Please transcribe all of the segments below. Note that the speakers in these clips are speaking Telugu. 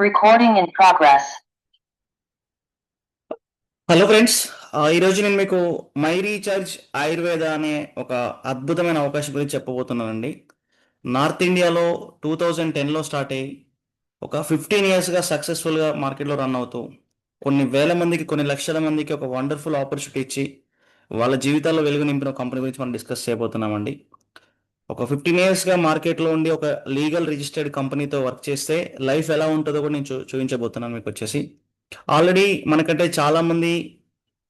Recording in progress. Hello friends, ఈరోజు నేను మీకు మై రీఛార్జ్ ఆయుర్వేద అనే ఒక అద్భుతమైన అవకాశం గురించి చెప్పబోతున్నానండి. నార్త్ ఇండియాలో 2010లో స్టార్ట్ అయ్యి ఒక 15 ఇయర్స్గా సక్సెస్ఫుల్గా మార్కెట్లో రన్ అవుతూ కొన్ని వేల మందికి, కొన్ని లక్షల మందికి ఒక వండర్ఫుల్ ఆపర్చునిటీ ఇచ్చి వాళ్ళ జీవితాల్లో వెలుగు నింపిన కంపెనీ గురించి మనం డిస్కస్ చేయబోతున్నామండి. ఒక 15 ఇయర్స్గా మార్కెట్లో ఉండి ఒక లీగల్ రిజిస్టర్డ్ కంపెనీతో వర్క్ చేస్తే లైఫ్ ఎలా ఉంటుందో కూడా నేను చూపించబోతున్నాను మీకు వచ్చేసి. ఆల్రెడీ మనకంటే చాలామంది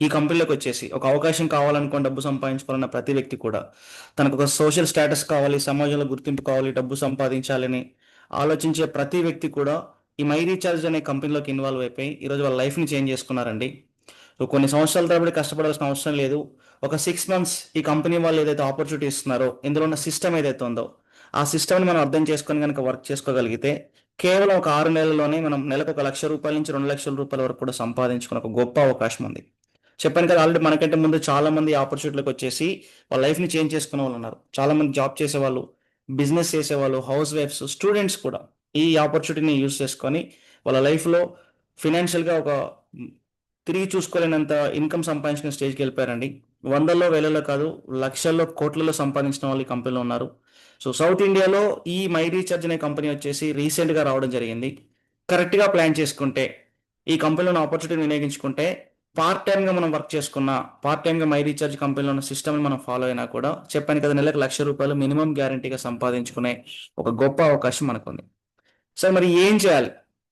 ఈ కంపెనీలోకి వచ్చేసి ఒక అవకాశం కావాలనుకోని డబ్బు సంపాదించుకోవాలన్న ప్రతి వ్యక్తి కూడా తనకు ఒక సోషల్ స్టేటస్ కావాలి, సమాజంలో గుర్తింపు కావాలి, డబ్బు సంపాదించాలని ఆలోచించే ప్రతి వ్యక్తి కూడా ఈ మై రీఛార్జ్ అనే కంపెనీలోకి ఇన్వాల్వ్ అయిపోయి ఈరోజు వాళ్ళ లైఫ్ని చేంజ్ చేసుకున్నారండి. కొన్ని సంవత్సరాల తరబడి కష్టపడాల్సిన అవసరం లేదు. ఒక 6 మంత్స్ ఈ కంపెనీ వాళ్ళు ఏదైతే ఆపర్చునిటీ ఇస్తున్నారో, ఇందులో ఉన్న సిస్టమ్ ఏదైతే ఉందో ఆ సిస్టమ్ని మనం అర్థం చేసుకొని కనుక వర్క్ చేసుకోగలిగితే కేవలం ఒక 6 నెలల్లోనే మనం నెలకు ₹1,00,000 నుంచి ₹2,00,000 వరకు కూడా సంపాదించుకునే ఒక గొప్ప అవకాశం ఉంది. చెప్పాను కదా, ఆల్రెడీ మనకంటే ముందు చాలా మంది ఆపర్చునిటీలోకి వచ్చేసి వాళ్ళ లైఫ్ని చేంజ్ చేసుకునే వాళ్ళు ఉన్నారు. చాలా మంది జాబ్ చేసేవాళ్ళు, బిజినెస్ చేసేవాళ్ళు, హౌస్ వైఫ్స్, స్టూడెంట్స్ కూడా ఈ ఆపర్చునిటీని యూజ్ చేసుకొని వాళ్ళ లైఫ్లో ఫినాన్షియల్గా ఒక తిరిగి చూసుకోలేనంత ఇన్కమ్ సంపాదించుకునే స్టేజ్కి వెళ్ళిపోయారండి. వందల్లో వేలలో కాదు, లక్షల్లో కోట్లలో సంపాదించిన వాళ్ళు ఈ కంపెనీలో ఉన్నారు. సో సౌత్ ఇండియాలో ఈ మై రీఛార్జ్ అనే కంపెనీ వచ్చేసి రీసెంట్గా రావడం జరిగింది. కరెక్ట్గా ప్లాన్ చేసుకుంటే, ఈ కంపెనీలో ఆపర్చునిటీ వినియోగించుకుంటే, పార్ట్ టైమ్గా మనం వర్క్ చేసుకున్న, పార్ట్ టైమ్గా మై రీఛార్జ్ కంపెనీలో ఉన్న సిస్టమ్ని మనం ఫాలో అయినా కూడా చెప్పాను కదా, నెలకు ₹1,00,000 మినిమం గ్యారంటీగా సంపాదించుకునే ఒక గొప్ప అవకాశం మనకుంది. సార్ మరి ఏం చేయాలి?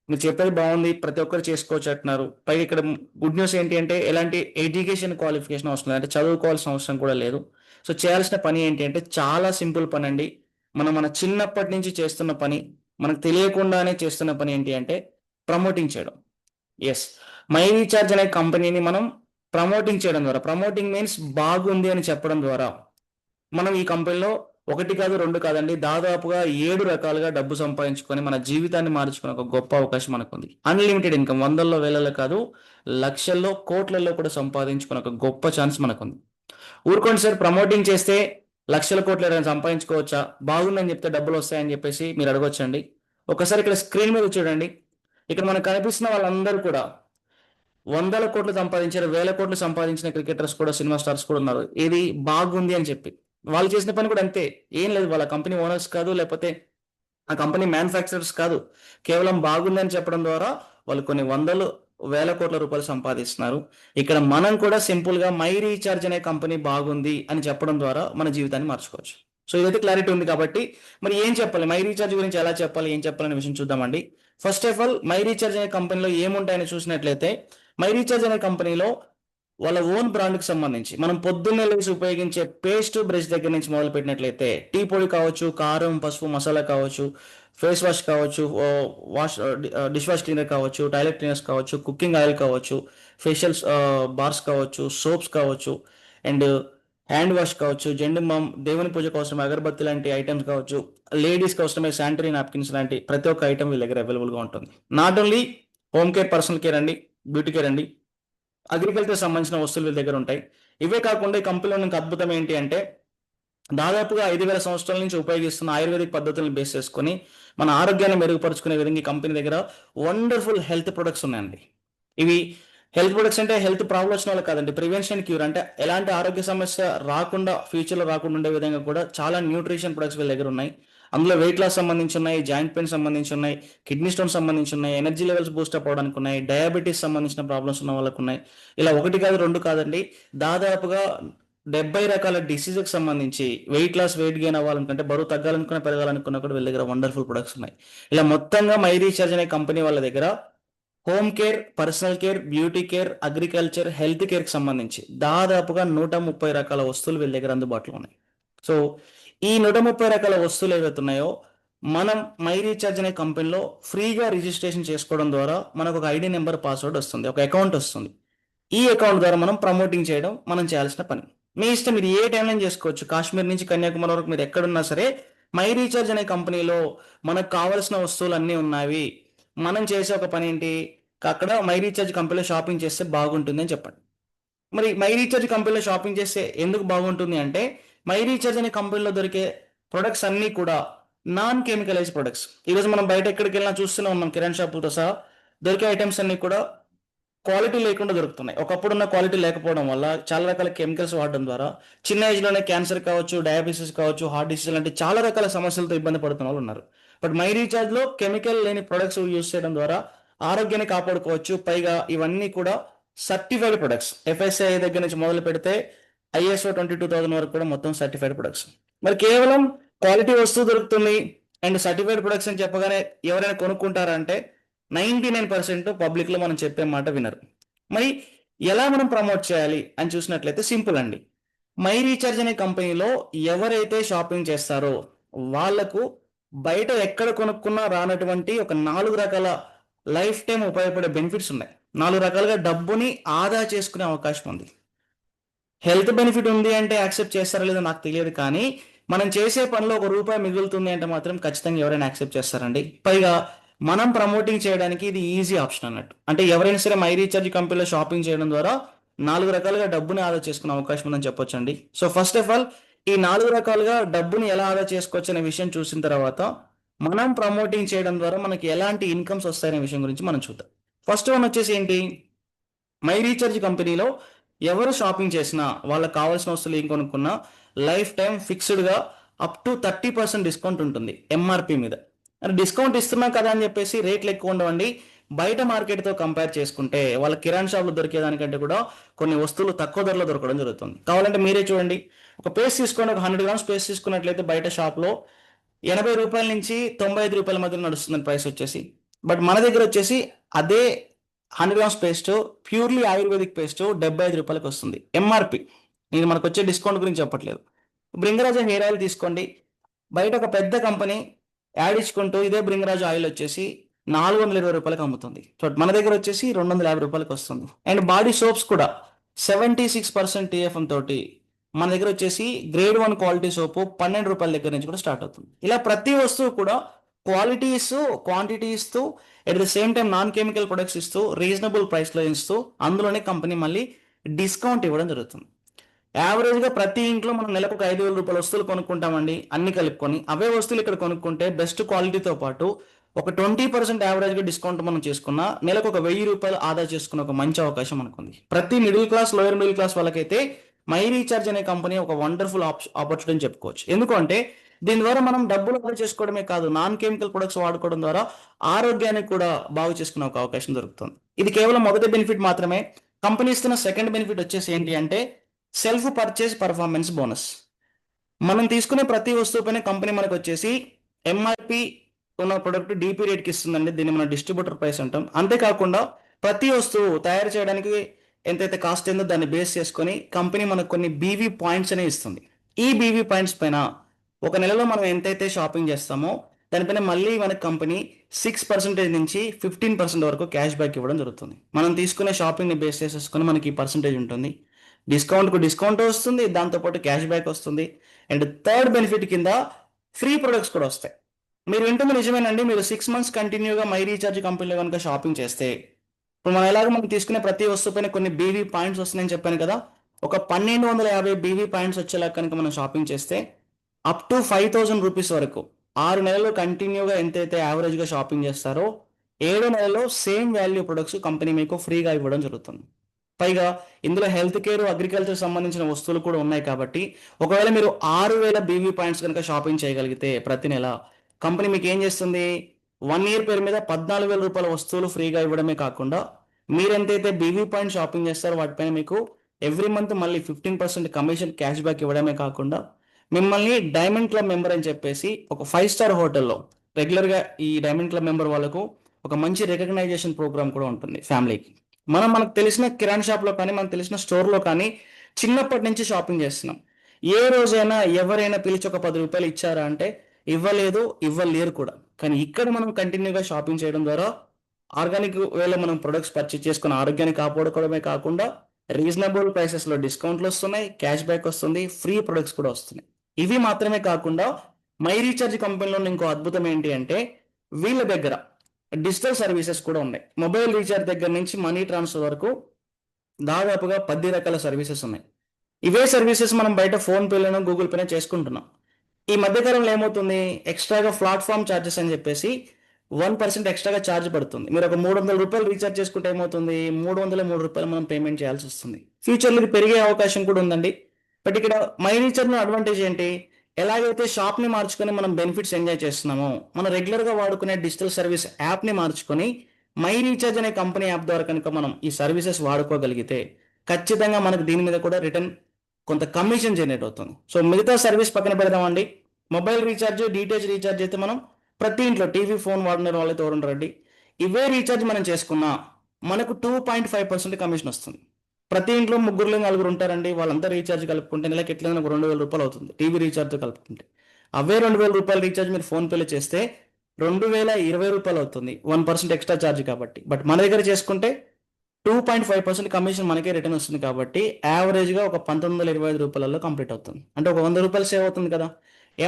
మీరు చెప్పేది బాగుంది, ప్రతి ఒక్కరు చేసుకోవచ్చు అంటున్నారు. పైగా ఇక్కడ గుడ్ న్యూస్ ఏంటి అంటే ఎలాంటి ఎడ్యుకేషన్ క్వాలిఫికేషన్ అవసరం లేదు, అంటే చదువుకోవాల్సిన అవసరం కూడా లేదు. సో చేయాల్సిన పని ఏంటి అంటే చాలా సింపుల్ పని అండి. మనం మన చిన్నప్పటి నుంచి చేస్తున్న పని, మనకు తెలియకుండానే చేస్తున్న పని ఏంటి అంటే ప్రమోటింగ్ చేయడం. ఎస్, మై రీఛార్జ్ అనే కంపెనీని మనం ప్రమోటింగ్ చేయడం ద్వారా, ప్రమోటింగ్ మీన్స్ బాగుంది అని చెప్పడం ద్వారా మనం ఈ కంపెనీలో ఒకటి కాదు, రెండు కాదండి, దాదాపుగా 7 రకాలుగా డబ్బు సంపాదించుకొని మన జీవితాన్ని మార్చుకునే ఒక గొప్ప అవకాశం మనకుంది. అన్లిమిటెడ్ ఇన్కమ్, వందల్లో వేలలో కాదు, లక్షల్లో కోట్లలో కూడా సంపాదించుకునే ఒక గొప్ప ఛాన్స్ మనకుంది. ఊరుకోండి సార్, ప్రమోటింగ్ చేస్తే లక్షల కోట్లు ఏదైనా సంపాదించుకోవచ్చా, బాగుందని చెప్తే డబ్బులు వస్తాయని చెప్పేసి మీరు అడగొచ్చండి. ఒకసారి ఇక్కడ స్క్రీన్ మీద చూడండి. ఇక్కడ మనకు కనిపిస్తున్న వాళ్ళందరూ కూడా వందల కోట్లు సంపాదించారు, వేల కోట్లు సంపాదించిన క్రికెటర్స్ కూడా, సినిమా స్టార్స్ కూడా ఉన్నారు. ఇది బాగుంది అని చెప్పి వాళ్ళు చేసిన పని కూడా అంతే. ఏం లేదు, వాళ్ళ కంపెనీ ఓనర్స్ కాదు, లేకపోతే ఆ కంపెనీ మ్యానుఫ్యాక్చరర్స్ కాదు, కేవలం బాగుంది అని చెప్పడం ద్వారా వాళ్ళు కొన్ని వందలు వేల కోట్ల రూపాయలు సంపాదిస్తున్నారు. ఇక్కడ మనం కూడా సింపుల్ గా మై రీఛార్జ్ అనే కంపెనీ బాగుంది అని చెప్పడం ద్వారా మన జీవితాన్ని మార్చుకోవచ్చు. సో ఇదైతే క్లారిటీ ఉంది కాబట్టి మరి ఏం చెప్పాలి, మై రీఛార్జ్ గురించి ఎలా చెప్పాలి, ఏం చెప్పాలనే విషయం చూద్దామండి. First of all, my recharge అనే కంపెనీలో ఏముంటాయని చూసినట్లయితే, మై రీఛార్జ్ అనే కంపెనీలో వాళ్ళ ఓన్ బ్రాండ్కి సంబంధించి మనం పొద్దున్నే లేచి ఉపయోగించే పేస్ట్ బ్రష్ దగ్గర నుంచి మొదలు పెట్టినట్లయితే టీ పొడి కావచ్చు, కారం, పసుపు, మసాలా కావచ్చు, ఫేస్ వాష్ కావచ్చు, వాష్ డిష్ వాష్ క్లీనర్ కావచ్చు, టాయిలెట్ క్లీనర్స్ కావచ్చు, కుకింగ్ ఆయిల్ కావచ్చు, ఫేషియల్ బార్స్ కావచ్చు, సోప్స్ కావచ్చు, అండ్ హ్యాండ్ వాష్ కావచ్చు, జెండు బామ్, దేవుని పూజకు అవసరమే అగరబత్తి లాంటి ఐటమ్స్ కావచ్చు, లేడీస్కి అవసరమే శానిటరీ నాప్కిన్స్ లాంటి ప్రతి ఒక్క ఐటమ్ వీళ్ళ దగ్గర అవైలబుల్గా ఉంటుంది. Not only home care, personal care అండి, బ్యూటీ కేర్ అండి, అగ్రికల్చర్ సంబంధించిన వస్తువులు వీళ్ళ దగ్గర ఉంటాయి. ఇవే కాకుండా ఈ కంపెనీలో ఇంకా అద్భుతం ఏంటి అంటే దాదాపుగా 5,000 సంవత్సరాల నుంచి ఉపయోగిస్తున్న ఆయుర్వేదిక్ పద్ధతులను బేస్ చేసుకొని మన ఆరోగ్యాన్ని మెరుగుపరుచుకునే విధంగా ఈ కంపెనీ దగ్గర వండర్ఫుల్ హెల్త్ ప్రొడక్ట్స్ ఉన్నాయండి. ఇవి హెల్త్ ప్రొడక్ట్స్ అంటే హెల్త్ ప్రాబ్లమ్ వచ్చిన వాళ్ళు కాదండి, ప్రివెన్షన్ క్యూర్, అంటే ఎలాంటి ఆరోగ్య సమస్య రాకుండా, ఫ్యూచర్లో రాకుండా ఉండే విధంగా కూడా చాలా న్యూట్రిషన్ ప్రొడక్ట్స్ వీళ్ళ దగ్గర ఉన్నాయి. అందులో వెయిట్ లాస్ సంబంధించి ఉన్నాయి, జాయింట్ పెయిన్ సంబంధించి ఉన్నాయి, కిడ్నీ స్టోన్ సంబంధించి ఉన్నాయి, ఎనర్జీ లెవెల్స్ బూస్టప్ అవడానికి ఉన్నాయి, డయాబెటీస్ సంబంధించిన ప్రాబ్లమ్స్ ఉన్న వాళ్ళకు ఉన్నాయి. ఇలా ఒకటి కాదు, రెండు కాదండి, దాదాపుగా 70 రకాల డిసీజెకి సంబంధించి వెయిట్ లాస్, వెయిట్ గెయిన్ అవ్వాలనుకుంటే, బరువు తగ్గాలనుకున్న, పెరగాలనుకున్నా కూడా వీళ్ళ దగ్గర వండర్ఫుల్ ప్రొడక్ట్స్ ఉన్నాయి. ఇలా మొత్తంగా మై రీఛార్జ్ అనే కంపెనీ వాళ్ళ దగ్గర home care, personal care, beauty care, agriculture, health కేర్కి సంబంధించి దాదాపుగా 130 రకాల వస్తువులు వీళ్ళ దగ్గర అందుబాటులో ఉన్నాయి. సో ఈ 130 రకాల వస్తువులు ఏవైతే ఉన్నాయో మనం మై రీఛార్జ్ అనే కంపెనీలో ఫ్రీగా రిజిస్ట్రేషన్ చేసుకోవడం ద్వారా మనకు ఒక ఐడి నెంబర్, పాస్వర్డ్ వస్తుంది, ఒక అకౌంట్ వస్తుంది. ఈ అకౌంట్ ద్వారా మనం ప్రమోటింగ్ చేయడం మనం చేయాల్సిన పని. మీ ఇష్టం, మీరు ఏ టైంలో చేసుకోవచ్చు. కాశ్మీర్ నుంచి కన్యాకుమారి వరకు మీరు ఎక్కడున్నా సరే మై రీఛార్జ్ అనే కంపెనీలో మనకు కావాల్సిన వస్తువులు అన్నీ ఉన్నాయి. మనం చేసే ఒక పని ఏంటి, అక్కడ మై రీఛార్జ్ కంపెనీలో షాపింగ్ చేస్తే బాగుంటుంది అని చెప్పండి. మరి మై రీఛార్జ్ కంపెనీలో షాపింగ్ చేస్తే ఎందుకు బాగుంటుంది అంటే, మై రీఛార్జ్ అనే కంపెనీలో దొరికే ప్రొడక్ట్స్ అన్నీ కూడా నాన్ కెమికలైజ్ ప్రొడక్ట్స్. ఈరోజు మనం బయట ఎక్కడికి వెళ్ళినా చూస్తూనే ఉన్నాం, కిరాణా షాపులతో సహా దొరికే ఐటమ్స్ అన్ని కూడా క్వాలిటీ లేకుండా దొరుకుతున్నాయి. ఒకప్పుడున్న క్వాలిటీ లేకపోవడం వల్ల చాలా రకాల కెమికల్స్ వాడడం ద్వారా చిన్న ఏజ్లోనే క్యాన్సర్ కావచ్చు, డయాబెటీస్ కావచ్చు, హార్ట్ డిసీజ్ లాంటి చాలా రకాల సమస్యలతో ఇబ్బంది పడుతున్న వాళ్ళు ఉన్నారు. బట్ మై రీఛార్జ్లో కెమికల్ లేని ప్రొడక్ట్స్ యూజ్ చేయడం ద్వారా ఆరోగ్యాన్ని కాపాడుకోవచ్చు. పైగా ఇవన్నీ కూడా సర్టిఫైడ్ ప్రొడక్ట్స్, ఎఫ్ఎస్ఐ దగ్గర నుంచి మొదలు పెడితే ISO 22000 వరకు కూడా మొత్తం సర్టిఫైడ్ ప్రొడక్ట్స్. మరి కేవలం క్వాలిటీ వస్తువు దొరుకుతుంది అండ్ సర్టిఫైడ్ ప్రొడక్ట్స్ అని చెప్పగానే ఎవరైనా కొనుక్కుంటారా అంటే 99% పబ్లిక్లో మనం చెప్పే మాట వినరు. మరి ఎలా మనం ప్రమోట్ చేయాలి అని చూసినట్లయితే సింపుల్ అండి. మై రీఛార్జ్ అనే కంపెనీలో ఎవరైతే షాపింగ్ చేస్తారో వాళ్లకు బయట ఎక్కడ కొనుక్కున్నా రానటువంటి ఒక 4 రకాల లైఫ్ టైం ఉపయోగపడే బెనిఫిట్స్ ఉన్నాయి. 4 రకాలుగా డబ్బుని ఆదా చేసుకునే అవకాశం ఉంది. హెల్త్ బెనిఫిట్ ఉంది అంటే యాక్సెప్ట్ చేస్తారో లేదో నాకు తెలియదు, కానీ మనం చేసే పనిలో ₹1 మిగులుతుంది అంటే మాత్రం ఖచ్చితంగా ఎవరైనా యాక్సెప్ట్ చేస్తారండి. పైగా మనం ప్రమోటింగ్ చేయడానికి ఇది ఈజీ ఆప్షన్ అన్నట్టు. అంటే ఎవరైనా సరే మై రీఛార్జ్ కంపెనీలో షాపింగ్ చేయడం ద్వారా 4 రకాలుగా డబ్బుని ఆదా చేసుకునే అవకాశం ఉందని చెప్పొచ్చండి. సో ఫస్ట్ ఆఫ్ ఆల్ ఈ 4 రకాలుగా డబ్బుని ఎలా ఆదా చేసుకోవచ్చు అనే విషయం చూసిన తర్వాత మనం ప్రమోటింగ్ చేయడం ద్వారా మనకి ఎలాంటి ఇన్కమ్స్ వస్తాయనే విషయం గురించి మనం చూద్దాం. ఫస్ట్ వన్ వచ్చేసి ఏంటి, మై రీఛార్జ్ కంపెనీలో ఎవరు షాపింగ్ చేసినా వాళ్ళకి కావాల్సిన వస్తువులు ఏం కొనుక్కున్నా లైఫ్ టైం ఫిక్స్డ్గా అప్ టు 30% డిస్కౌంట్ ఉంటుంది MRP మీద. మరి డిస్కౌంట్ ఇస్తున్నాం కదా అని చెప్పేసి రేట్లు ఎక్కువ ఉండవండి. బయట మార్కెట్తో కంపేర్ చేసుకుంటే వాళ్ళ కిరాణా షాప్లో దొరికేదానికంటే కూడా కొన్ని వస్తువులు తక్కువ ధరలో దొరకడం జరుగుతుంది. కావాలంటే మీరే చూడండి, ఒక పేస్ట్ తీసుకోండి, ఒక 100 గ్రామ్స్ పేస్ట్ తీసుకున్నట్లయితే బయట షాప్లో ₹80 నుంచి ₹95 మధ్య నడుస్తుంది ప్రైస్ వచ్చేసి. బట్ మన దగ్గర వచ్చేసి అదే 100 grams paste purely ayurvedic paste ₹75 వస్తుంది MRP. నేను మనకు వచ్చే డిస్కౌంట్ గురించి చెప్పట్లేదు. బ్రింగరాజ హెయిర్ ఆయిల్ తీసుకోండి, బయట ఒక పెద్ద కంపెనీ యాడ్ ఇచ్చుకుంటూ ఇదే బ్రింగరాజు ఆయిల్ వచ్చేసి ₹420 అమ్ముతుంది. సో మన దగ్గర వచ్చేసి ₹250 వస్తుంది. అండ్ బాడీ సోప్స్ కూడా 76% TFM తోటి మన దగ్గర వచ్చేసి గ్రేడ్ 1 క్వాలిటీ సోపు ₹12 దగ్గర నుంచి కూడా స్టార్ట్ అవుతుంది. ఇలా ప్రతి వస్తువు కూడా క్వాలిటీ ఇస్తూ, క్వాంటిటీ ఇస్తూ, at the same time non chemical products ఇస్తూ, రీజనబుల్ ప్రైస్లో ఇస్తూ, అందులోనే కంపెనీ మళ్ళీ డిస్కౌంట్ ఇవ్వడం జరుగుతుంది. యావరేజ్గా ప్రతి ఇంట్లో మనం నెలకు ఒక ₹5,000 వస్తువులు కొనుక్కుంటామండి అన్ని కలుపుకొని. అవే వస్తువులు ఇక్కడ కొనుక్కుంటే బెస్ట్ క్వాలిటీతో పాటు ఒక 20% యావరేజ్గా డిస్కౌంట్ మనం చేసుకున్నా నెలకు ఒక ₹1,000 ఆదా చేసుకున్న ఒక మంచి అవకాశం మనకుంది. ప్రతి middle class, lower middle class వాళ్ళకైతే మై రీఛార్జ్ అనే కంపెనీ ఒక వండర్ఫుల్ ఆపర్చునిటీ అని చెప్పుకోవచ్చు. ఎందుకంటే దీని ద్వారా మనం డబ్బులు ఆదా చేసుకోవడమే కాదు, నాన్ కెమికల్ ప్రొడక్ట్స్ వాడుకోవడం ద్వారా ఆరోగ్యాన్ని కూడా బాగు చేసుకునే ఒక అవకాశం దొరుకుతుంది. ఇది కేవలం మొదటి బెనిఫిట్ మాత్రమే. కంపెనీ ఇస్తున్న సెకండ్ బెనిఫిట్ వచ్చేసి ఏంటి అంటే సెల్ఫ్ పర్చేస్ పర్ఫార్మెన్స్ బోనస్. మనం తీసుకునే ప్రతి వస్తువు పైన కంపెనీ మనకు వచ్చేసి MRP ఉన్న ప్రొడక్ట్ DP రేట్కి ఇస్తుందండి. దీన్ని మనం డిస్ట్రిబ్యూటర్ ప్రైస్ అంటాం. అంతేకాకుండా ప్రతి వస్తువు తయారు చేయడానికి ఎంతైతే కాస్ట్ అయిందో దాన్ని బేస్ చేసుకొని కంపెనీ మనకు కొన్ని BV పాయింట్స్ అనేవి ఇస్తుంది. ఈ BV పాయింట్స్ పైన ఒక నెలలో మనం ఎంతైతే షాపింగ్ చేస్తామో దానిపైన మళ్ళీ మనకి కంపెనీ 6% నుంచి 15% వరకు క్యాష్ బ్యాక్ ఇవ్వడం జరుగుతుంది. మనం తీసుకునే షాపింగ్ని బేస్ చేసేసుకొని మనకి ఈ పర్సంటేజ్ ఉంటుంది. డిస్కౌంట్కు డిస్కౌంట్ వస్తుంది, దాంతోపాటు క్యాష్ బ్యాక్ వస్తుంది. అండ్ థర్డ్ బెనిఫిట్ కింద ఫ్రీ ప్రొడక్ట్స్ కూడా వస్తాయి. మీరు వింటుంది నిజమేనండి. మీరు 6 months కంటిన్యూగా మై రీఛార్జ్ కంపెనీలో కనుక షాపింగ్ చేస్తే, ఇప్పుడు మనం ఎలాగో మనం తీసుకునే ప్రతి వస్తువు పైన కొన్ని BV పాయింట్స్ వస్తున్నాయని చెప్పాను కదా, ఒక 1250 BV పాయింట్స్ వచ్చేలా కనుక మనం షాపింగ్ చేస్తే అప్ టు ₹5,000 వరకు 6 నెలలు కంటిన్యూగా ఎంతైతే యావరేజ్గా షాపింగ్ చేస్తారో 7 నెలలో సేమ్ వాల్యూ ప్రొడక్ట్స్ కంపెనీ మీకు ఫ్రీగా ఇవ్వడం జరుగుతుంది. పైగా ఇందులో హెల్త్ కేర్, అగ్రికల్చర్ సంబంధించిన వస్తువులు కూడా ఉన్నాయి కాబట్టి ఒకవేళ మీరు 6,000 BV పాయింట్స్ కనుక షాపింగ్ చేయగలిగితే ప్రతి నెల కంపెనీ మీకు ఏం చేస్తుంది, 1 year పేరు మీద ₹14,000 వస్తువులు ఫ్రీగా ఇవ్వడమే కాకుండా మీరు ఎంతైతే BV పాయింట్ షాపింగ్ చేస్తారో వాటిపైన మీకు ఎవ్రీ మంత్ మళ్ళీ 15% కమిషన్ క్యాష్ బ్యాక్ ఇవ్వడమే కాకుండా మిమ్మల్ని డైమండ్ క్లబ్ మెంబర్ అని చెప్పేసి ఒక 5-star హోటల్లో రెగ్యులర్గా ఈ డైమండ్ క్లబ్ మెంబర్ వాళ్ళకు ఒక మంచి రికగ్నైజేషన్ ప్రోగ్రామ్ కూడా ఉంటుంది ఫ్యామిలీకి. మనకు తెలిసిన కిరాణా షాప్లో కానీ, మనకు తెలిసిన స్టోర్లో కానీ చిన్నప్పటి నుంచి షాపింగ్ చేస్తున్నాం. ఏ రోజైనా ఎవరైనా పిలిచి ఒక ₹10 ఇచ్చారా అంటే ఇవ్వలేదు, ఇవ్వలేరు కూడా. కానీ ఇక్కడ మనం కంటిన్యూగా షాపింగ్ చేయడం ద్వారా ఆర్గానిక్ వేలో మనం ప్రొడక్ట్స్ పర్చేజ్ చేసుకుని ఆరోగ్యాన్ని కాపాడుకోవడమే కాకుండా రీజనబుల్ ప్రైసెస్లో డిస్కౌంట్లు వస్తున్నాయి, క్యాష్ బ్యాక్ వస్తుంది, ఫ్రీ ప్రొడక్ట్స్ కూడా వస్తున్నాయి. ఇవి మాత్రమే కాకుండా మై రీఛార్జ్ కంపెనీలో ఇంకో అద్భుతం ఏంటి అంటే వీళ్ళ దగ్గర డిజిటల్ సర్వీసెస్ కూడా ఉన్నాయి. మొబైల్ రీఛార్జ్ దగ్గర నుంచి మనీ ట్రాన్స్ఫర్ వరకు దాదాపుగా 10 రకాల సర్వీసెస్ ఉన్నాయి. ఇవే సర్వీసెస్ మనం బయట ఫోన్పేలోనూ, గూగుల్ పేలో చేసుకుంటున్నాం. ఈ మధ్యకాలంలో ఏమవుతుంది, ఎక్స్ట్రాగా ప్లాట్ఫామ్ ఛార్జెస్ అని చెప్పేసి 1% ఎక్స్ట్రాగా ఛార్జ్ పడుతుంది. మీరు ఒక ₹300 రీఛార్జ్ చేసుకుంటే ఏమవుతుంది, ₹303 మనం పేమెంట్ చేయాల్సి వస్తుంది. ఫ్యూచర్లో ఇది పెరిగే అవకాశం కూడా ఉందండి. బట్ ఇక్కడ మై రీఛార్జ్ అడ్వాంటేజ్ ఏంటి, ఎలాగైతే షాప్ని మార్చుకొని మనం బెనిఫిట్స్ ఎంజాయ్ చేస్తున్నామో, మనం రెగ్యులర్గా వాడుకునే డిజిటల్ సర్వీస్ యాప్ని మార్చుకొని మై రీఛార్జ్ అనే కంపెనీ యాప్ ద్వారా కనుక మనం ఈ సర్వీసెస్ వాడుకోగలిగితే ఖచ్చితంగా మనకు దీని మీద కూడా రిటర్న్ కొంత కమిషన్ జనరేట్ అవుతుంది. సో మిగతా సర్వీస్ పక్కన పెడదామండి. మొబైల్ రీఛార్జ్, డిటిహెచ్ రీఛార్జ్ అయితే మనం ప్రతి ఇంట్లో టీవీ ఫోన్ వాడిన వాళ్ళైతే ఎవరుంటారండి, ఇవే రీఛార్జ్ మనం చేసుకున్నా మనకు 2.5% కమిషన్ వస్తుంది. ప్రతి ఇంట్లో ముగ్గురు నలుగురు ఉంటారండి, వాళ్ళంతా రీఛార్జ్ కలుపుకుంటే నెలకి ఎట్లయినా ఒక ₹2,000 అవుతుంది టీవీ రీఛార్జ్తో కలుపుకుంటే. అవే ₹2,000 రీఛార్జ్ మీరు ఫోన్పేలో చేస్తే ₹2,020 అవుతుంది, 1% ఎక్స్ట్రా ఛార్జ్ కాబట్టి. బట్ మన దగ్గర చేసుకుంటే 2.5% కమిషన్ మనకే రిటర్న్ వస్తుంది కాబట్టి యావరేజ్గా ఒక ₹1,925 కంప్లీట్ అవుతుంది. అంటే ఒక ₹100 సేవ్ అవుతుంది కదా.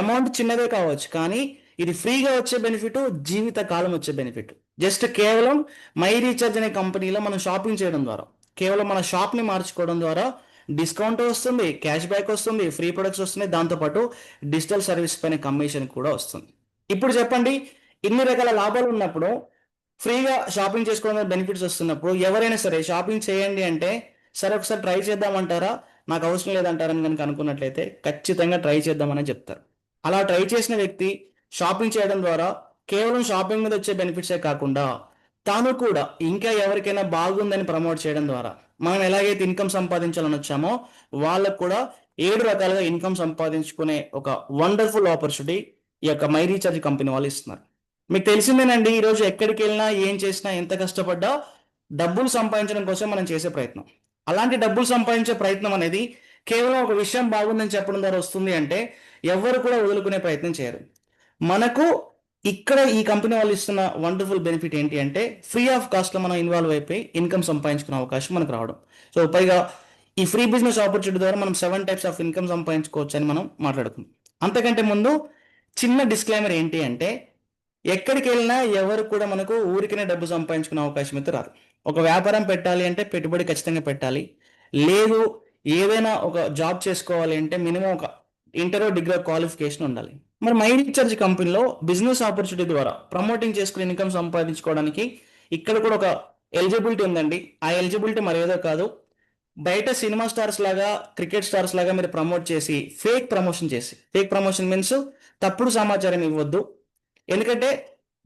అమౌంట్ చిన్నదే కావచ్చు, కానీ ఇది ఫ్రీగా వచ్చే బెనిఫిట్, జీవిత కాలం వచ్చే బెనిఫిట్. జస్ట్ కేవలం మై రీఛార్జ్ అనే కంపెనీలో మనం షాపింగ్ చేయడం ద్వారా, కేవలం మన షాప్ని మార్చుకోవడం ద్వారా డిస్కౌంట్ వస్తుంది, క్యాష్ బ్యాక్ వస్తుంది, ఫ్రీ ప్రొడక్ట్స్ వస్తున్నాయి, దాంతోపాటు డిజిటల్ సర్వీస్ పైన కమిషన్ కూడా వస్తుంది. ఇప్పుడు చెప్పండి, ఇన్ని రకాల లాభాలు ఉన్నప్పుడు, ఫ్రీగా షాపింగ్ చేసుకోవడం బెనిఫిట్స్ వస్తున్నప్పుడు ఎవరైనా సరే షాపింగ్ చేయండి అంటే సరే ఒకసారి ట్రై చేద్దామంటారా, నాకు అవసరం లేదంటారని కనుక అనుకున్నట్లయితే ఖచ్చితంగా ట్రై చేద్దామని చెప్తారు. అలా ట్రై చేసిన వ్యక్తి షాపింగ్ చేయడం ద్వారా కేవలం షాపింగ్ మీద వచ్చే బెనిఫిట్సే కాకుండా తాను కూడా ఇంకా ఎవరికైనా బాగుందని ప్రమోట్ చేయడం ద్వారా మనం ఎలాగైతే ఇన్కమ్ సంపాదించాలని వచ్చామో వాళ్ళకు కూడా 7 రకాలుగా ఇన్కమ్ సంపాదించుకునే ఒక వండర్ఫుల్ ఆపర్చునిటీ ఈ యొక్క మై రీఛార్జ్ కంపెనీ వాళ్ళు ఇస్తున్నారు. మీకు తెలిసిందేనండి, ఈరోజు ఎక్కడికి వెళ్ళినా ఏం చేసినా ఎంత కష్టపడ్డా డబ్బులు సంపాదించడం కోసం మనం చేసే ప్రయత్నం. అలాంటి డబ్బులు సంపాదించే ప్రయత్నం అనేది కేవలం ఒక విషయం బాగుందని చెప్పడం ద్వారా వస్తుంది అంటే ఎవరు కూడా వదులుకునే ప్రయత్నం చేయరు. మనకు ఇక్కడ ఈ కంపెనీ వాళ్ళు ఇస్తున్న వండర్ఫుల్ బెనిఫిట్ ఏంటి అంటే ఫ్రీ ఆఫ్ కాస్ట్లో మనం ఇన్వాల్వ్ అయిపోయి ఇన్కమ్ సంపాదించుకునే అవకాశం మనకు రావడం. సో పైగా ఈ ఫ్రీ బిజినెస్ ఆపర్చునిటీ ద్వారా మనం 7 టైప్స్ ఆఫ్ ఇన్కమ్ సంపాదించుకోవచ్చు అని మనం మాట్లాడుకుందాం. అంతకంటే ముందు చిన్న డిస్క్లైమర్ ఏంటి అంటే ఎక్కడికి వెళ్ళినా ఎవరు కూడా మనకు ఊరికనే డబ్బు సంపాదించుకునే అవకాశం అయితే రాదు. ఒక వ్యాపారం పెట్టాలి అంటే పెట్టుబడి ఖచ్చితంగా పెట్టాలి. లేదు, ఏదైనా ఒక జాబ్ చేసుకోవాలి అంటే మినిమం ఒక ఇంటర్ డిగ్రీ క్వాలిఫికేషన్ ఉండాలి. మరి మై రీఛార్జ్ కంపెనీలో బిజినెస్ ఆపర్చునిటీ ద్వారా ప్రమోటింగ్ చేసుకుని ఇన్కమ్ సంపాదించుకోవడానికి ఇక్కడ కూడా ఒక ఎలిజిబిలిటీ ఉందండి. ఆ ఎలిజిబిలిటీ మరేదో కాదు, బయట సినిమా స్టార్స్ లాగా, క్రికెట్ స్టార్స్ లాగా మీరు ప్రమోట్ చేసి ఫేక్ ప్రమోషన్ మీన్స్ తప్పుడు సమాచారం ఇవ్వద్దు. ఎందుకంటే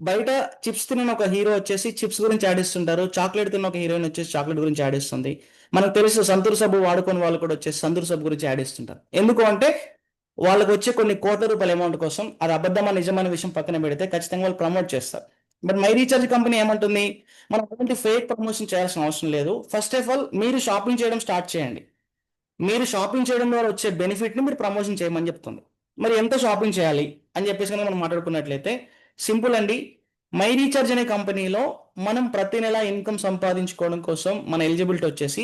బయట చిప్స్ తిన్న ఒక హీరో వచ్చేసి చిప్స్ గురించి ఆడిస్తుంటారు, చాక్లెట్ తిన్న ఒక హీరోయిన్ వచ్చేసి చాక్లెట్ గురించి ఆడిస్తుంది. మనకు తెలుసు సంతూర్ సబ్బు వాడుకొని వాళ్ళు కూడా వచ్చేసి సంతూర్ సబ్బు గురించి ఆడిస్తుంటారు. ఎందుకు అంటే వాళ్ళకి వచ్చే కొన్ని కోట్ల రూపాయల అమౌంట్ కోసం, అది అబద్ధమా నిజమైన విషయం పక్కన పెడితే ఖచ్చితంగా వాళ్ళు ప్రమోట్ చేస్తారు. బట్ మై రీఛార్జ్ కంపెనీ ఏమంటుంది, మనం అలాంటి ఫేక్ ప్రమోషన్ చేయాల్సిన అవసరం లేదు. ఫస్ట్ ఆఫ్ ఆల్ మీరు షాపింగ్ చేయడం స్టార్ట్ చేయండి, మీరు షాపింగ్ చేయడం ద్వారా వచ్చే బెనిఫిట్ని మీరు ప్రమోషన్ చేయమని చెప్తుంది. మరి ఎంత షాపింగ్ చేయాలి అని చెప్పేసి మనం మాట్లాడుకున్నట్లయితే సింపుల్ అండి. మై రీఛార్జ్ అనే కంపెనీలో మనం ప్రతి నెల ఇన్కమ్ సంపాదించుకోవడం కోసం మన ఎలిజిబిలిటీ వచ్చేసి